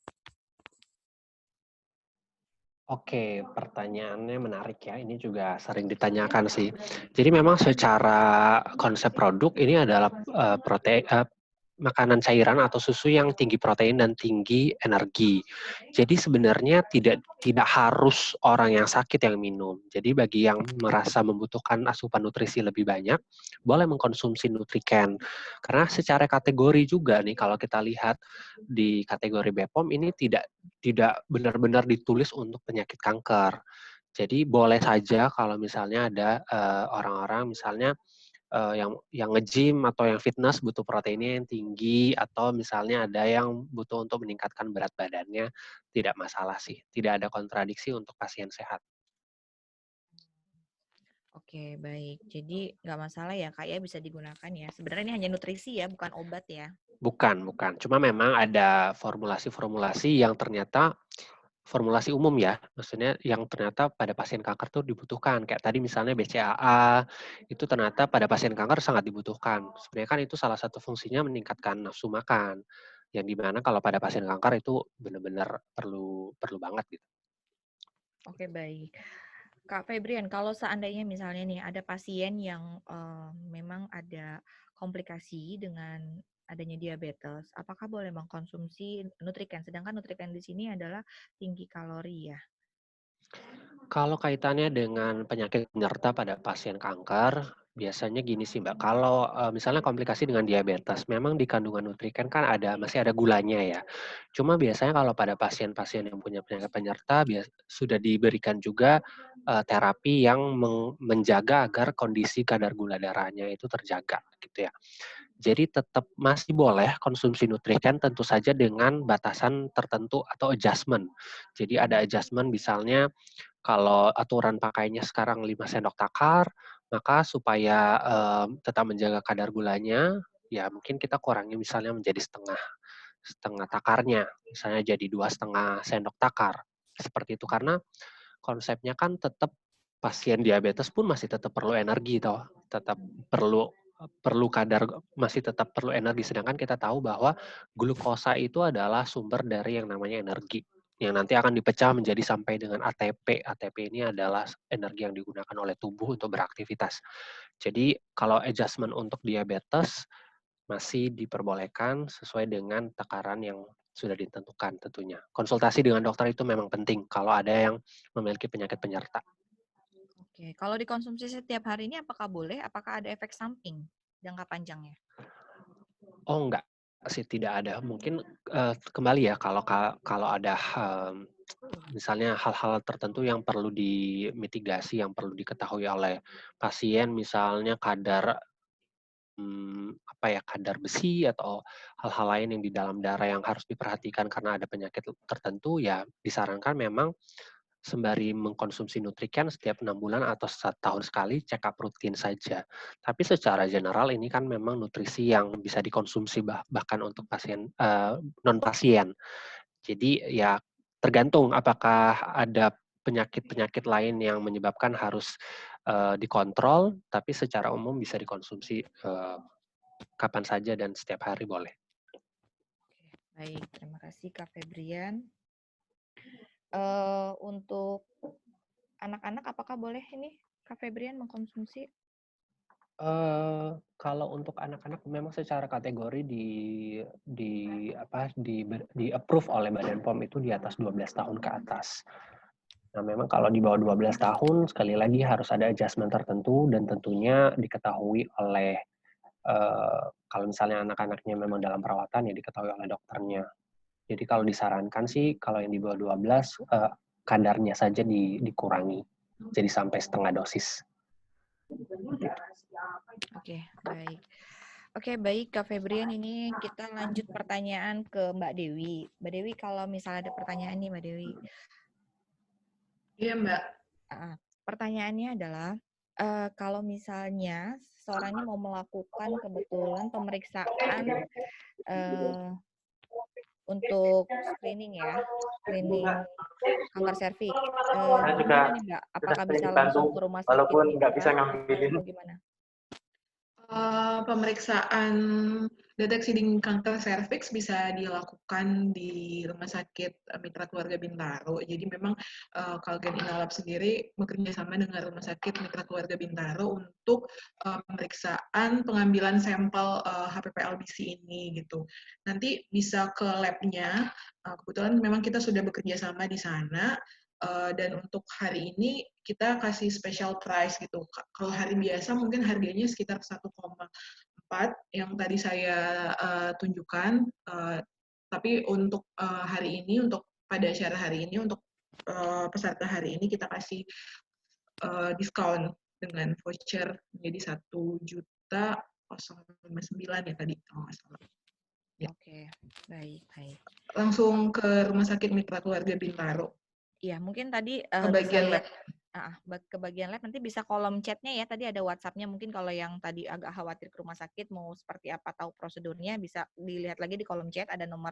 Oke, pertanyaannya menarik ya. Ini juga sering ditanyakan sih. Jadi memang secara konsep produk ini adalah makanan cairan atau susu yang tinggi protein dan tinggi energi. Jadi sebenarnya tidak harus orang yang sakit yang minum. Jadi bagi yang merasa membutuhkan asupan nutrisi lebih banyak, boleh mengkonsumsi Nutriken. Karena secara kategori juga nih kalau kita lihat di kategori BPOM ini tidak benar-benar ditulis untuk penyakit kanker. Jadi boleh saja kalau misalnya ada orang-orang misalnya yang nge-gym atau yang fitness butuh proteinnya yang tinggi, atau misalnya ada yang butuh untuk meningkatkan berat badannya, tidak masalah sih. Tidak ada kontradiksi untuk pasien sehat. Oke, baik. Jadi nggak masalah ya Kak ya, bisa digunakan ya. Sebenarnya ini hanya nutrisi ya, bukan obat ya. Bukan. Cuma memang ada formulasi-formulasi yang ternyata formulasi umum ya, maksudnya yang ternyata pada pasien kanker tuh dibutuhkan. Kayak tadi misalnya BCAA, itu ternyata pada pasien kanker sangat dibutuhkan. Sebenarnya kan itu salah satu fungsinya meningkatkan nafsu makan, yang dimana kalau pada pasien kanker itu benar-benar perlu banget gitu. Oke, baik. Kak Febrian, kalau seandainya misalnya nih ada pasien yang memang ada komplikasi dengan adanya diabetes, apakah boleh mengkonsumsi Nutriken? Sedangkan Nutriken di sini adalah tinggi kalori ya. Kalau kaitannya dengan penyakit penyerta pada pasien kanker, biasanya gini sih Mbak, kalau misalnya komplikasi dengan diabetes, memang di kandungan Nutriken kan masih ada gulanya ya. Cuma biasanya kalau pada pasien-pasien yang punya penyakit penyerta, sudah diberikan juga terapi yang menjaga agar kondisi kadar gula darahnya itu terjaga gitu ya. Jadi tetap masih boleh konsumsi Nutriken, tentu saja dengan batasan tertentu atau adjustment. Jadi ada adjustment misalnya kalau aturan pakainya sekarang 5 sendok takar, maka supaya tetap menjaga kadar gulanya, ya mungkin kita kurangi misalnya menjadi setengah takarnya, misalnya jadi 2,5 sendok takar. Seperti itu, karena konsepnya kan tetap pasien diabetes pun masih tetap perlu energi toh, tetap masih tetap perlu energi, sedangkan kita tahu bahwa glukosa itu adalah sumber dari yang namanya energi yang nanti akan dipecah menjadi sampai dengan ATP. ATP ini adalah energi yang digunakan oleh tubuh untuk beraktivitas. Jadi kalau adjustment untuk diabetes masih diperbolehkan sesuai dengan takaran yang sudah ditentukan tentunya. Konsultasi dengan dokter itu memang penting kalau ada yang memiliki penyakit penyerta. Oke, kalau dikonsumsi setiap hari ini apakah boleh? Apakah ada efek samping jangka panjangnya? Oh enggak sih, tidak ada. Mungkin kembali ya kalau ada misalnya hal-hal tertentu yang perlu dimitigasi, yang perlu diketahui oleh pasien, misalnya kadar kadar besi atau hal-hal lain yang di dalam darah yang harus diperhatikan karena ada penyakit tertentu, ya disarankan memang sembari mengkonsumsi Nutriken setiap 6 bulan atau 1 tahun sekali check up rutin saja. Tapi secara general ini kan memang nutrisi yang bisa dikonsumsi bahkan untuk pasien non pasien. Jadi ya tergantung apakah ada penyakit-penyakit lain yang menyebabkan harus dikontrol, tapi secara umum bisa dikonsumsi kapan saja dan setiap hari boleh. Baik, terima kasih Kak Febrian. Untuk anak-anak apakah boleh ini Kak Febrian mengkonsumsi? Kalau untuk anak-anak memang secara kategori di approve oleh Badan POM itu di atas 12 tahun ke atas. Nah, memang kalau di bawah 12 tahun sekali lagi harus ada adjustment tertentu dan tentunya diketahui oleh kalau misalnya anak-anaknya memang dalam perawatan ya diketahui oleh dokternya. Jadi kalau disarankan sih kalau yang di bawah 12 kadarnya saja dikurangi. Jadi sampai setengah dosis. Oke, baik. Oke, baik Kak Febrian, ini kita lanjut pertanyaan ke Mbak Dewi. Mbak Dewi, kalau misalnya ada pertanyaan nih Mbak Dewi. Iya, Mbak. Pertanyaannya adalah, kalau misalnya seseorang ini mau melakukan kebetulan pemeriksaan untuk screening ya, screening kanker serviks. Saya juga Gimana nih Mbak? Apakah sudah bisa sedikit langsung bantu, ke rumah sakit walaupun nggak bisa mitra ngambilin. atau gimana? Pemeriksaan deteksi dini kanker serviks bisa dilakukan di Rumah Sakit Mitra Keluarga Bintaro. Jadi memang Kalgen Inalab sendiri bekerja sama dengan Rumah Sakit Mitra Keluarga Bintaro untuk pemeriksaan pengambilan sampel HPV LBC ini gitu. Nanti bisa ke lab-nya. Kebetulan memang kita sudah bekerja sama di sana. Dan untuk hari ini kita kasih special price gitu. Kalau hari biasa mungkin harganya sekitar 1,4 yang tadi saya tunjukkan. Tapi untuk hari ini, untuk pada acara hari ini, untuk peserta hari ini kita kasih diskon dengan voucher menjadi 1.059 ya tadi kalau nggak salah. Ya. Oke, baik. Langsung ke Rumah Sakit Mitra Keluarga Bintaro. Iya, mungkin tadi Ke bisa bagian lihat lab. ke bagian lab, nanti bisa kolom chatnya ya, tadi ada WhatsApp-nya, mungkin kalau yang tadi agak khawatir ke rumah sakit mau seperti apa tahu prosedurnya, bisa dilihat lagi di kolom chat, ada nomor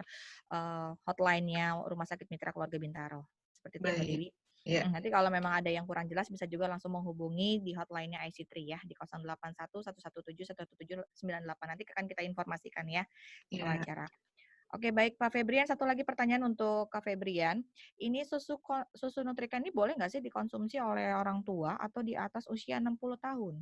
hotline-nya Rumah Sakit Mitra Keluarga Bintaro. Seperti itu ya Mbak Baik. Dewi. Ya. Nanti kalau memang ada yang kurang jelas bisa juga langsung menghubungi di hotline-nya IC3 ya, di 081 117 1798. Nanti akan kita informasikan ya setelah acara. Oke, baik Pak Febrian, satu lagi pertanyaan untuk Kak Febrian. Ini susu Nutrika ini boleh nggak sih dikonsumsi oleh orang tua atau di atas usia 60 tahun?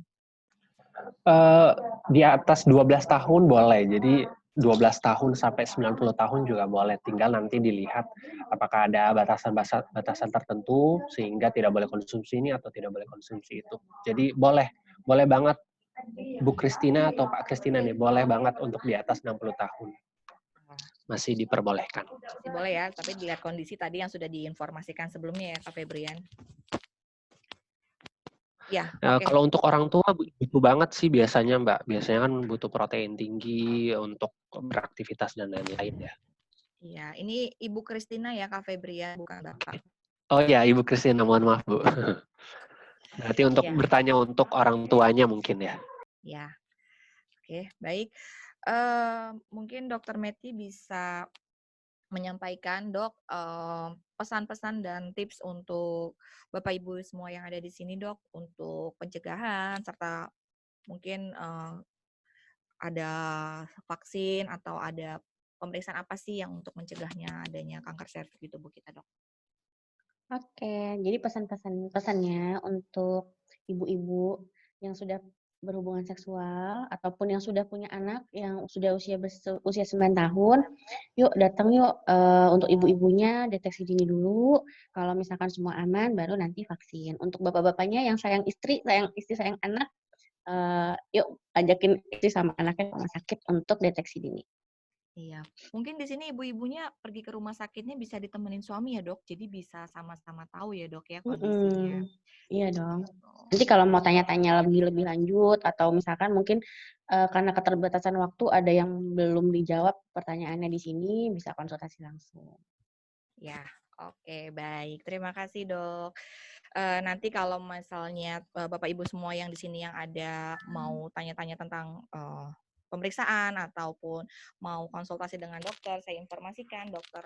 Di atas 12 tahun boleh. Jadi 12 tahun sampai 90 tahun juga boleh. Tinggal nanti dilihat apakah ada batasan tertentu sehingga tidak boleh konsumsi ini atau tidak boleh konsumsi itu. Jadi boleh banget Bu Kristina atau Pak Kristina nih, boleh banget untuk di atas 60 tahun. Masih diperbolehkan. Masih boleh ya, tapi dilihat kondisi tadi yang sudah diinformasikan sebelumnya ya Kak Febrian. Ya, okay. Kalau untuk orang tua butuh banget sih biasanya Mbak. Biasanya kan butuh protein tinggi untuk beraktivitas dan lain-lain ya. Iya, ini Ibu Kristina ya Kak Febrian, bukan Bapak. Oh ya, Ibu Kristina, mohon maaf Bu. Berarti untuk bertanya untuk orang tuanya mungkin ya. Ya, oke, baik. Mungkin Dokter Meti bisa menyampaikan Dok pesan-pesan dan tips untuk Bapak Ibu semua yang ada di sini Dok untuk pencegahan serta mungkin ada vaksin atau ada pemeriksaan apa sih yang untuk mencegahnya adanya kanker serviks di tubuh kita Dok? Oke, jadi pesannya untuk ibu-ibu yang sudah berhubungan seksual ataupun yang sudah punya anak yang sudah usia 9 tahun, yuk datang yuk untuk ibu-ibunya deteksi dini dulu. Kalau misalkan semua aman, baru nanti vaksin. Untuk bapak-bapaknya yang sayang istri, sayang anak, yuk ajakin istri sama anaknya ke rumah sakit untuk deteksi dini. Iya, mungkin di sini ibu-ibunya pergi ke rumah sakitnya bisa ditemenin suami ya Dok, jadi bisa sama-sama tahu ya Dok ya kondisinya. Iya dong. Nanti kalau mau tanya-tanya lebih lanjut atau misalkan mungkin karena keterbatasan waktu ada yang belum dijawab pertanyaannya di sini, bisa konsultasi langsung. Ya, oke, baik. Terima kasih Dok. Nanti kalau misalnya Bapak Ibu semua yang di sini yang ada mau tanya-tanya tentang pemeriksaan ataupun mau konsultasi dengan dokter, saya informasikan dokter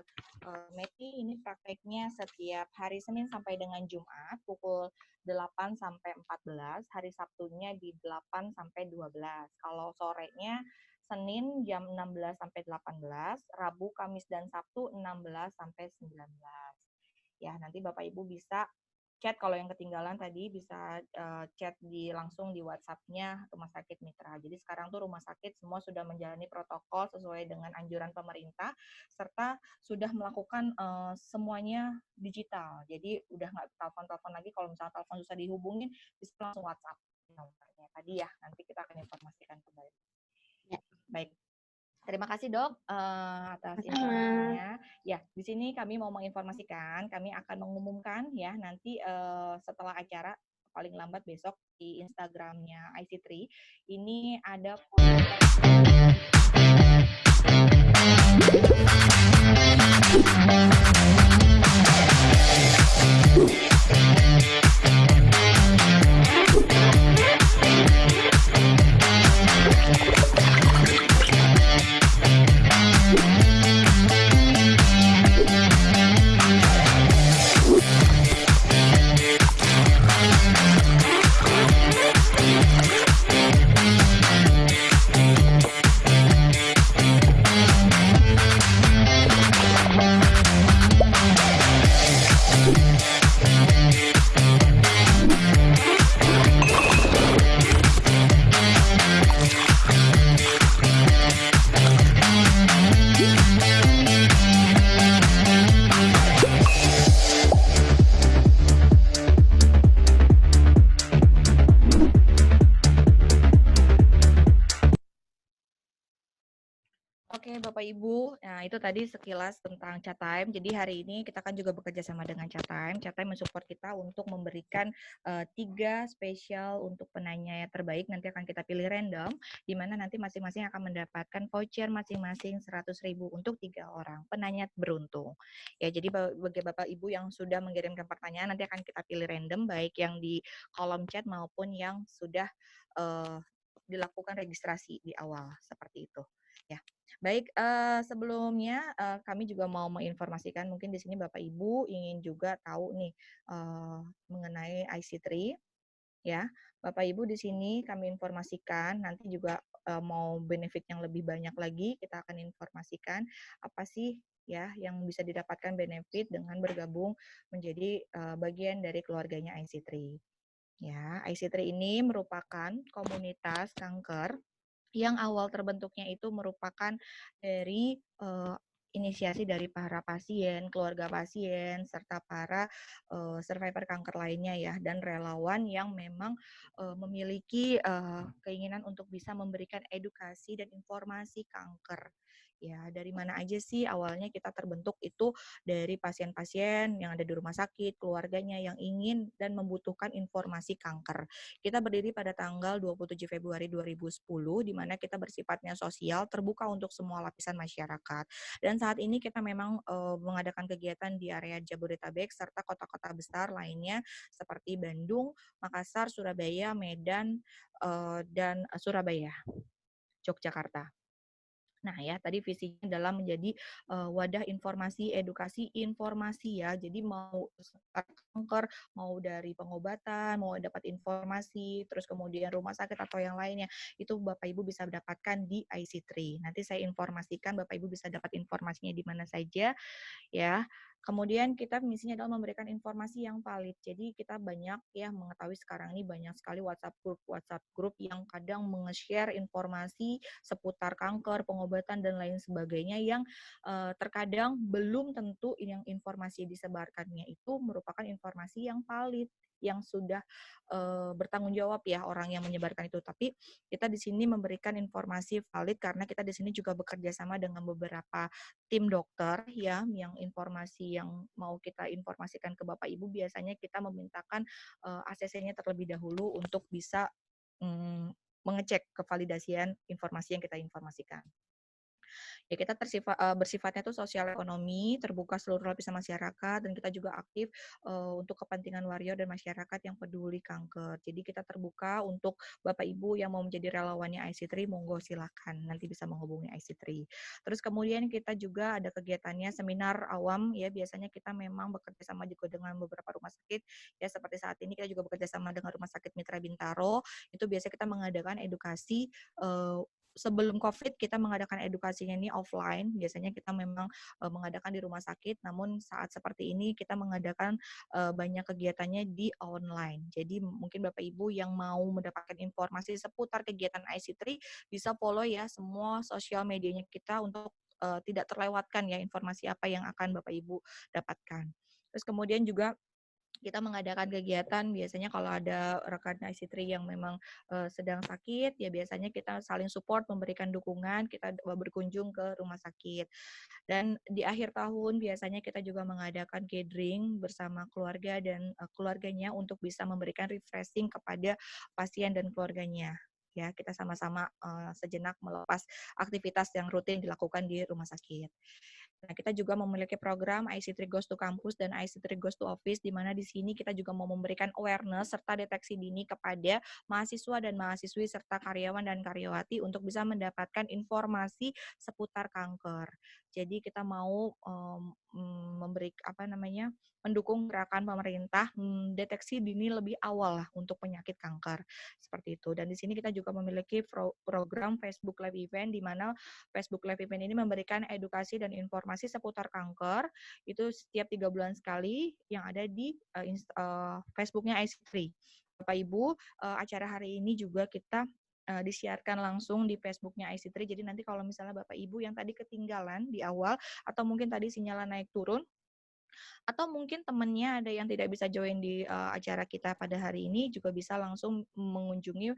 Meti ini prakteknya setiap hari Senin sampai dengan Jumat pukul 8 sampai 14, hari Sabtunya di 8 sampai 12. Kalau sorenya Senin jam 16 sampai 18, Rabu, Kamis, dan Sabtu 16 sampai 19. Ya, nanti Bapak Ibu bisa chat kalau yang ketinggalan tadi bisa chat langsung di WhatsApp-nya Rumah Sakit Mitra. Jadi sekarang tuh rumah sakit semua sudah menjalani protokol sesuai dengan anjuran pemerintah serta sudah melakukan semuanya digital. Jadi udah nggak telepon-telepon lagi, kalau misalnya telepon susah dihubungin bisa langsung WhatsApp nomornya tadi ya. Nanti kita akan informasikan kembali. Ya. Baik. Terima kasih dok atas Sama-sama. informasinya. Ya, di sini kami mau menginformasikan, kami akan mengumumkan ya nanti setelah acara paling lambat besok di Instagramnya IC3 ini ada Oke, Bapak Ibu. Nah, itu tadi sekilas tentang Chat Time. Jadi hari ini kita kan juga bekerja sama dengan Chat Time. Chat Time mensupport kita untuk memberikan 3 spesial untuk penanya yang terbaik. Nanti akan kita pilih random, di mana nanti masing-masing akan mendapatkan voucher masing-masing 100.000 untuk 3 orang penanya beruntung. Ya, jadi bagi Bapak Ibu yang sudah mengirimkan pertanyaan, nanti akan kita pilih random, baik yang di kolom chat maupun yang sudah dilakukan registrasi di awal, seperti itu. Ya. Baik, sebelumnya kami juga mau menginformasikan, mungkin di sini Bapak Ibu ingin juga tahu nih mengenai IC3, ya. Bapak Ibu di sini kami informasikan, nanti juga mau benefit yang lebih banyak lagi, kita akan informasikan apa sih ya yang bisa didapatkan benefit dengan bergabung menjadi bagian dari keluarganya IC3. Ya, IC3 ini merupakan komunitas kanker yang awal terbentuknya itu merupakan dari inisiasi dari para pasien, keluarga pasien, serta para survivor kanker lainnya ya, dan relawan yang memang memiliki keinginan untuk bisa memberikan edukasi dan informasi kanker. Ya, dari mana aja sih awalnya kita terbentuk itu dari pasien-pasien yang ada di rumah sakit, keluarganya yang ingin dan membutuhkan informasi kanker. Kita berdiri pada tanggal 27 Februari 2010, di mana kita bersifatnya sosial, terbuka untuk semua lapisan masyarakat. Dan saat ini kita memang mengadakan kegiatan di area Jabodetabek, serta kota-kota besar lainnya, seperti Bandung, Makassar, Surabaya, Medan, dan Surabaya, Yogyakarta. Nah ya, tadi visinya adalah menjadi wadah informasi, edukasi, informasi ya. Jadi mau kanker, mau dari pengobatan, mau dapat informasi, terus kemudian rumah sakit atau yang lainnya, itu Bapak Ibu bisa dapatkan di IC3. Nanti saya informasikan Bapak Ibu bisa dapat informasinya di mana saja ya. Kemudian kita misinya adalah memberikan informasi yang valid. Jadi kita banyak ya mengetahui sekarang ini banyak sekali WhatsApp group yang kadang menge-share informasi seputar kanker, pengobatan dan lain sebagainya yang terkadang belum tentu yang informasi disebarkannya itu merupakan informasi yang valid, yang sudah bertanggung jawab ya orang yang menyebarkan itu. Tapi kita di sini memberikan informasi valid karena kita di sini juga bekerja sama dengan beberapa tim dokter ya, yang informasi yang mau kita informasikan ke Bapak Ibu biasanya kita memintakan ACC-nya terlebih dahulu untuk bisa mengecek kevalidasian informasi yang kita informasikan. Ya kita bersifatnya tuh sosial ekonomi, terbuka seluruh lapisan masyarakat, dan kita juga aktif untuk kepentingan warrior dan masyarakat yang peduli kanker. Jadi kita terbuka untuk Bapak Ibu yang mau menjadi relawannya IC3, monggo silakan, nanti bisa menghubungi IC3. Terus kemudian kita juga ada kegiatannya seminar awam, ya biasanya kita memang bekerja sama juga dengan beberapa rumah sakit, ya seperti saat ini kita juga bekerja sama dengan Rumah Sakit Mitra Bintaro, itu biasanya kita mengadakan edukasi sebelum COVID kita mengadakan edukasinya ini offline, biasanya kita memang mengadakan di rumah sakit, namun saat seperti ini kita mengadakan banyak kegiatannya di online. Jadi mungkin Bapak Ibu yang mau mendapatkan informasi seputar kegiatan IC3 bisa follow ya semua sosial medianya kita untuk tidak terlewatkan ya informasi apa yang akan Bapak Ibu dapatkan. Terus kemudian juga kita mengadakan kegiatan biasanya kalau ada rekan IC3 yang memang sedang sakit, ya biasanya kita saling support, memberikan dukungan, kita berkunjung ke rumah sakit. Dan di akhir tahun biasanya kita juga mengadakan gathering bersama keluarga dan keluarganya untuk bisa memberikan refreshing kepada pasien dan keluarganya. Ya, kita sama-sama sejenak melepas aktivitas yang rutin dilakukan di rumah sakit. Nah, kita juga memiliki program IC3 Goes to Campus dan IC3 Goes to Office, di mana di sini kita juga mau memberikan awareness serta deteksi dini kepada mahasiswa dan mahasiswi serta karyawan dan karyawati untuk bisa mendapatkan informasi seputar kanker. Jadi kita mau mendukung gerakan pemerintah deteksi dini lebih awal lah untuk penyakit kanker seperti itu. Dan di sini kita juga memiliki program Facebook Live Event, di mana Facebook Live Event ini memberikan edukasi dan informasi seputar kanker itu setiap 3 bulan sekali yang ada di Facebooknya IC3. Bapak Ibu, acara hari ini juga kita disiarkan langsung di Facebooknya IC3. Jadi nanti kalau misalnya Bapak Ibu yang tadi ketinggalan di awal atau mungkin tadi sinyalnya naik turun, atau mungkin temannya ada yang tidak bisa join di acara kita pada hari ini juga bisa langsung mengunjungi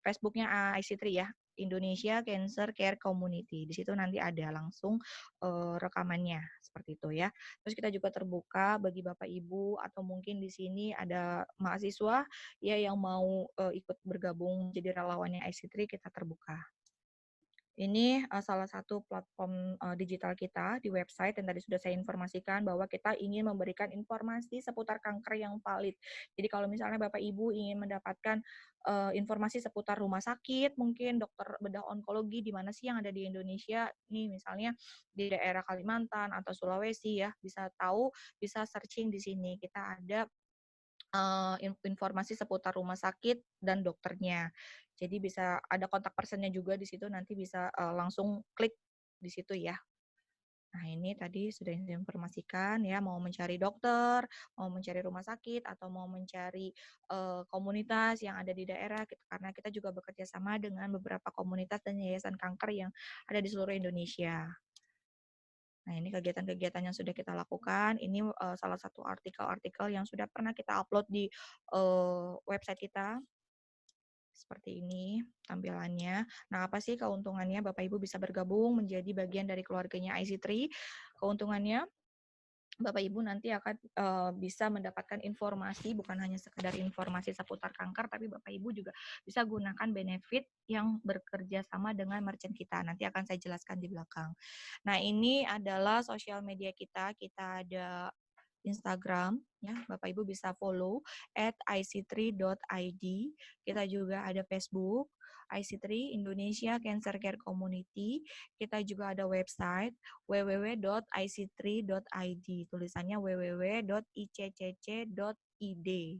Facebooknya IC3 ya, Indonesia Cancer Care Community. Di situ nanti ada langsung rekamannya seperti itu ya. Terus kita juga terbuka bagi Bapak Ibu atau mungkin di sini ada mahasiswa ya yang mau ikut bergabung jadi relawannya IC3, kita terbuka. Ini salah satu platform digital kita di website yang tadi sudah saya informasikan bahwa kita ingin memberikan informasi seputar kanker yang valid. Jadi kalau misalnya Bapak Ibu ingin mendapatkan informasi seputar rumah sakit, mungkin dokter bedah onkologi di mana sih yang ada di Indonesia, nih misalnya di daerah Kalimantan atau Sulawesi ya, bisa tahu, bisa searching di sini. Kita ada informasi seputar rumah sakit dan dokternya. Jadi bisa ada kontak personnya juga di situ, nanti bisa langsung klik di situ ya. Nah, ini tadi sudah saya informasikan ya, mau mencari dokter, mau mencari rumah sakit, atau mau mencari komunitas yang ada di daerah, karena kita juga bekerja sama dengan beberapa komunitas dan yayasan kanker yang ada di seluruh Indonesia. Nah, ini kegiatan-kegiatan yang sudah kita lakukan. Ini salah satu artikel-artikel yang sudah pernah kita upload di website kita. Seperti ini tampilannya. Nah, apa sih keuntungannya Bapak Ibu bisa bergabung menjadi bagian dari keluarganya IC3? Keuntungannya Bapak Ibu nanti akan bisa mendapatkan informasi, bukan hanya sekedar informasi seputar kanker, tapi Bapak Ibu juga bisa gunakan benefit yang bekerja sama dengan merchant kita. Nanti akan saya jelaskan di belakang. Nah, ini adalah sosial media kita. Kita ada Instagram, ya Bapak Ibu bisa follow @ic3.id. Kita juga ada Facebook IC3 Indonesia Cancer Care Community. Kita juga ada website www.ic3.id. Tulisannya www.icc.id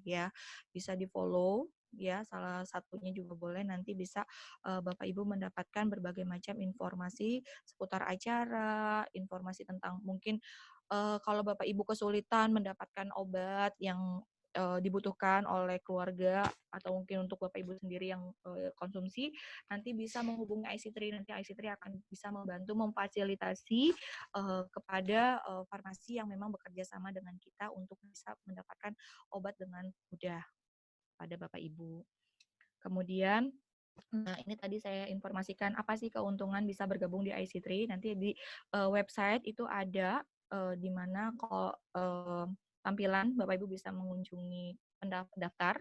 ya. Bisa di-follow ya, salah satunya juga boleh, nanti bisa Bapak Ibu mendapatkan berbagai macam informasi seputar acara, informasi tentang mungkin kalau Bapak Ibu kesulitan mendapatkan obat yang dibutuhkan oleh keluarga atau mungkin untuk Bapak Ibu sendiri yang konsumsi, nanti bisa menghubungi IC3, nanti IC3 akan bisa membantu memfasilitasi kepada farmasi yang memang bekerja sama dengan kita untuk bisa mendapatkan obat dengan mudah pada Bapak Ibu. Kemudian nah, ini tadi saya informasikan apa sih keuntungan bisa bergabung di IC3. Nanti di website itu ada di mana kalau tampilan Bapak Ibu bisa mengunjungi pendaftar.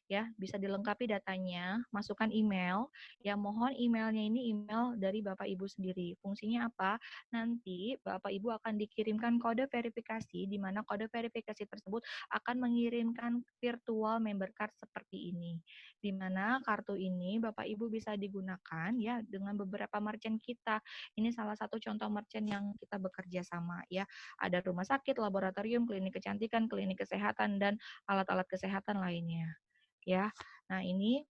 ya, bisa dilengkapi datanya, masukkan email, ya mohon emailnya ini email dari Bapak Ibu sendiri. Fungsinya apa? Nanti Bapak Ibu akan dikirimkan kode verifikasi, di mana kode verifikasi tersebut akan mengirimkan virtual member card seperti ini. Di mana kartu ini Bapak Ibu bisa digunakan ya dengan beberapa merchant kita. Ini salah satu contoh merchant yang kita bekerja sama ya. Ada rumah sakit, laboratorium, klinik kecantikan, klinik kesehatan, dan alat-alat kesehatan lainnya. Ya, nah ini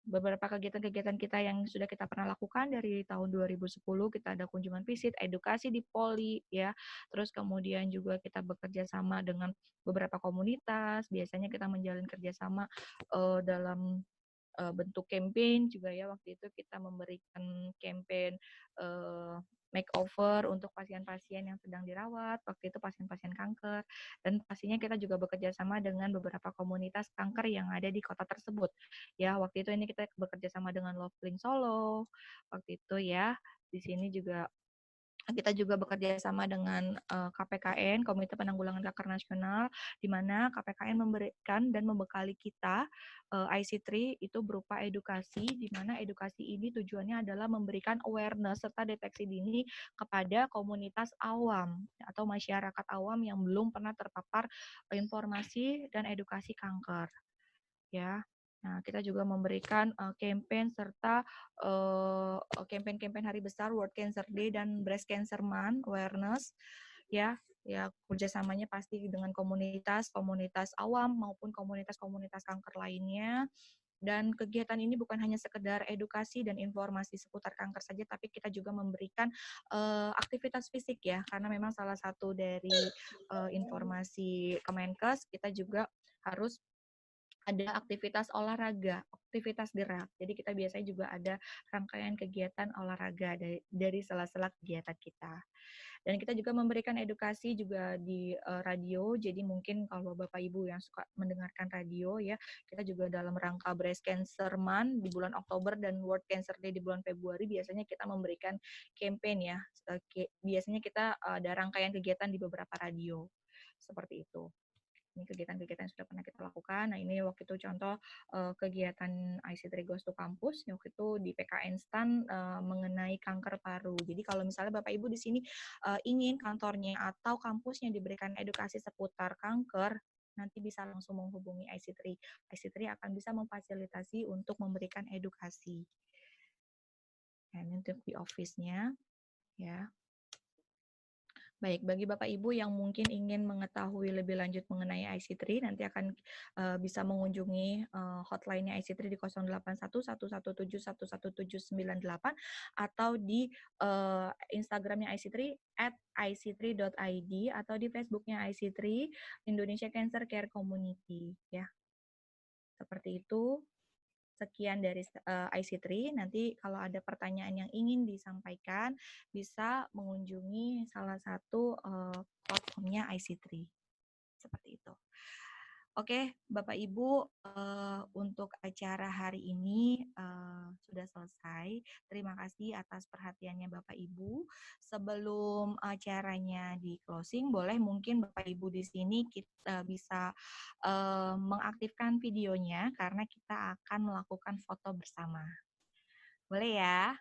beberapa kegiatan-kegiatan kita yang sudah kita pernah lakukan dari tahun 2010. Kita ada kunjungan visit, edukasi di Poli, ya. Terus kemudian juga kita bekerja sama dengan beberapa komunitas. Biasanya kita menjalin kerjasama dalam bentuk campaign juga ya. Waktu itu kita memberikan campaign makeover untuk pasien-pasien yang sedang dirawat, waktu itu pasien-pasien kanker, dan pastinya kita juga bekerja sama dengan beberapa komunitas kanker yang ada di kota tersebut. Ya, waktu itu ini kita bekerja sama dengan Lovelink Solo, waktu itu ya, di sini juga kita juga bekerja sama dengan KPKN, Komite Penanggulangan Kanker Nasional, di mana KPKN memberikan dan membekali kita IC3 itu berupa edukasi, di mana edukasi ini tujuannya adalah memberikan awareness serta deteksi dini kepada komunitas awam atau masyarakat awam yang belum pernah terpapar informasi dan edukasi kanker. Ya, nah kita juga memberikan campaign serta campaign-campaign hari besar World Cancer Day dan Breast Cancer Month awareness, ya kerjasamanya pasti dengan komunitas awam maupun komunitas kanker lainnya. Dan kegiatan ini bukan hanya sekedar edukasi dan informasi seputar kanker saja, tapi kita juga memberikan aktivitas fisik ya, karena memang salah satu dari informasi Kemenkes kita juga harus ada aktivitas olahraga, aktivitas gerak. Jadi kita biasanya juga ada rangkaian kegiatan olahraga dari sela-sela kegiatan kita. Dan kita juga memberikan edukasi juga di radio. Jadi mungkin kalau Bapak Ibu yang suka mendengarkan radio ya, kita juga dalam rangka Breast Cancer Month di bulan Oktober dan World Cancer Day di bulan Februari biasanya kita memberikan campaign ya. Biasanya kita ada rangkaian kegiatan di beberapa radio. Seperti itu. Ini kegiatan-kegiatan yang sudah pernah kita lakukan. Nah, ini waktu itu contoh kegiatan IC3 Goes to Campus, waktu itu di PKN STAN mengenai kanker paru. Jadi kalau misalnya Bapak Ibu di sini ingin kantornya atau kampusnya diberikan edukasi seputar kanker, nanti bisa langsung menghubungi IC3. IC3 akan bisa memfasilitasi untuk memberikan edukasi. Dan untuk di office-nya, ya. Baik, bagi Bapak Ibu yang mungkin ingin mengetahui lebih lanjut mengenai IC3, nanti akan bisa mengunjungi hotline-nya IC3 di 081117111798 atau di Instagram-nya IC3 @ic3.id atau di Facebook-nya IC3 Indonesia Cancer Care Community ya. Seperti itu. Sekian dari IC3. Nanti kalau ada pertanyaan yang ingin disampaikan, bisa mengunjungi salah satu platformnya IC3. Seperti itu. Oke, Bapak Ibu, untuk acara hari ini sudah selesai. Terima kasih atas perhatiannya Bapak Ibu. Sebelum acaranya di closing, boleh mungkin Bapak Ibu di sini kita bisa mengaktifkan videonya karena kita akan melakukan foto bersama. Boleh ya?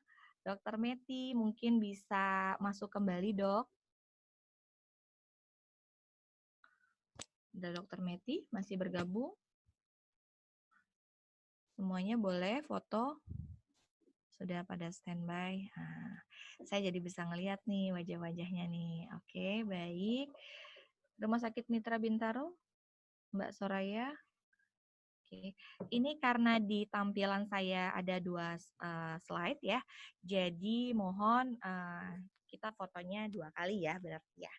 Dr. Meti mungkin bisa masuk kembali, Dok. Ada Dr. Meti masih bergabung? Semuanya boleh foto? Sudah pada standby. Nah, saya jadi bisa ngelihat nih wajah-wajahnya nih. Oke, baik. Rumah Sakit Mitra Bintaro, Mbak Soraya. Oke, ini karena di tampilan saya ada 2 slide ya. Jadi mohon kita fotonya 2 kali ya berarti ya.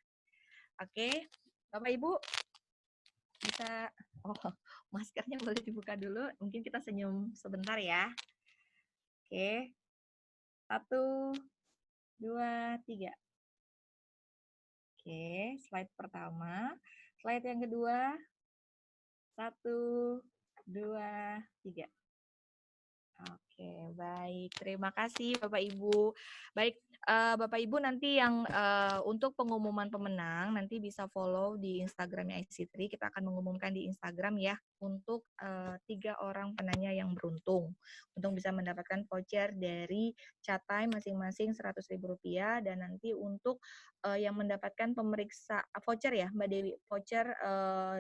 Oke, Bapak Ibu bisa, maskernya boleh dibuka dulu. Mungkin kita senyum sebentar ya. Oke, 1, 2, 3. Oke, slide pertama. Slide yang kedua. 1, 2, 3. Oke. Oke, baik. Terima kasih Bapak Ibu. Baik, Bapak Ibu nanti yang untuk pengumuman pemenang nanti bisa follow di Instagramnya IC3. Kita akan mengumumkan di Instagram ya untuk 3 orang penanya yang beruntung untuk bisa mendapatkan voucher dari Catai masing-masing Rp100.000 dan nanti untuk yang mendapatkan voucher ya Mbak Dewi, voucher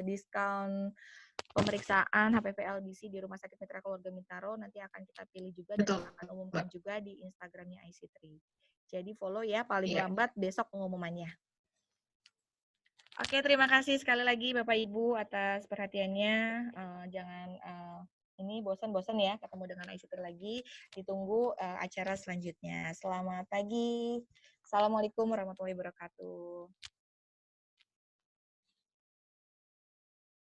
diskon pemeriksaan HPV LBC di Rumah Sakit Mitra Keluarga Mintaro nanti akan kita pilih juga dan Betul, kita akan umumkan juga di Instagramnya IC3. Jadi follow ya, paling Iya. lambat besok pengumumannya. Oke, terima kasih sekali lagi Bapak Ibu atas perhatiannya. Jangan ini bosan-bosan ya ketemu dengan IC3 lagi. Ditunggu acara selanjutnya. Selamat pagi. Assalamualaikum warahmatullahi wabarakatuh.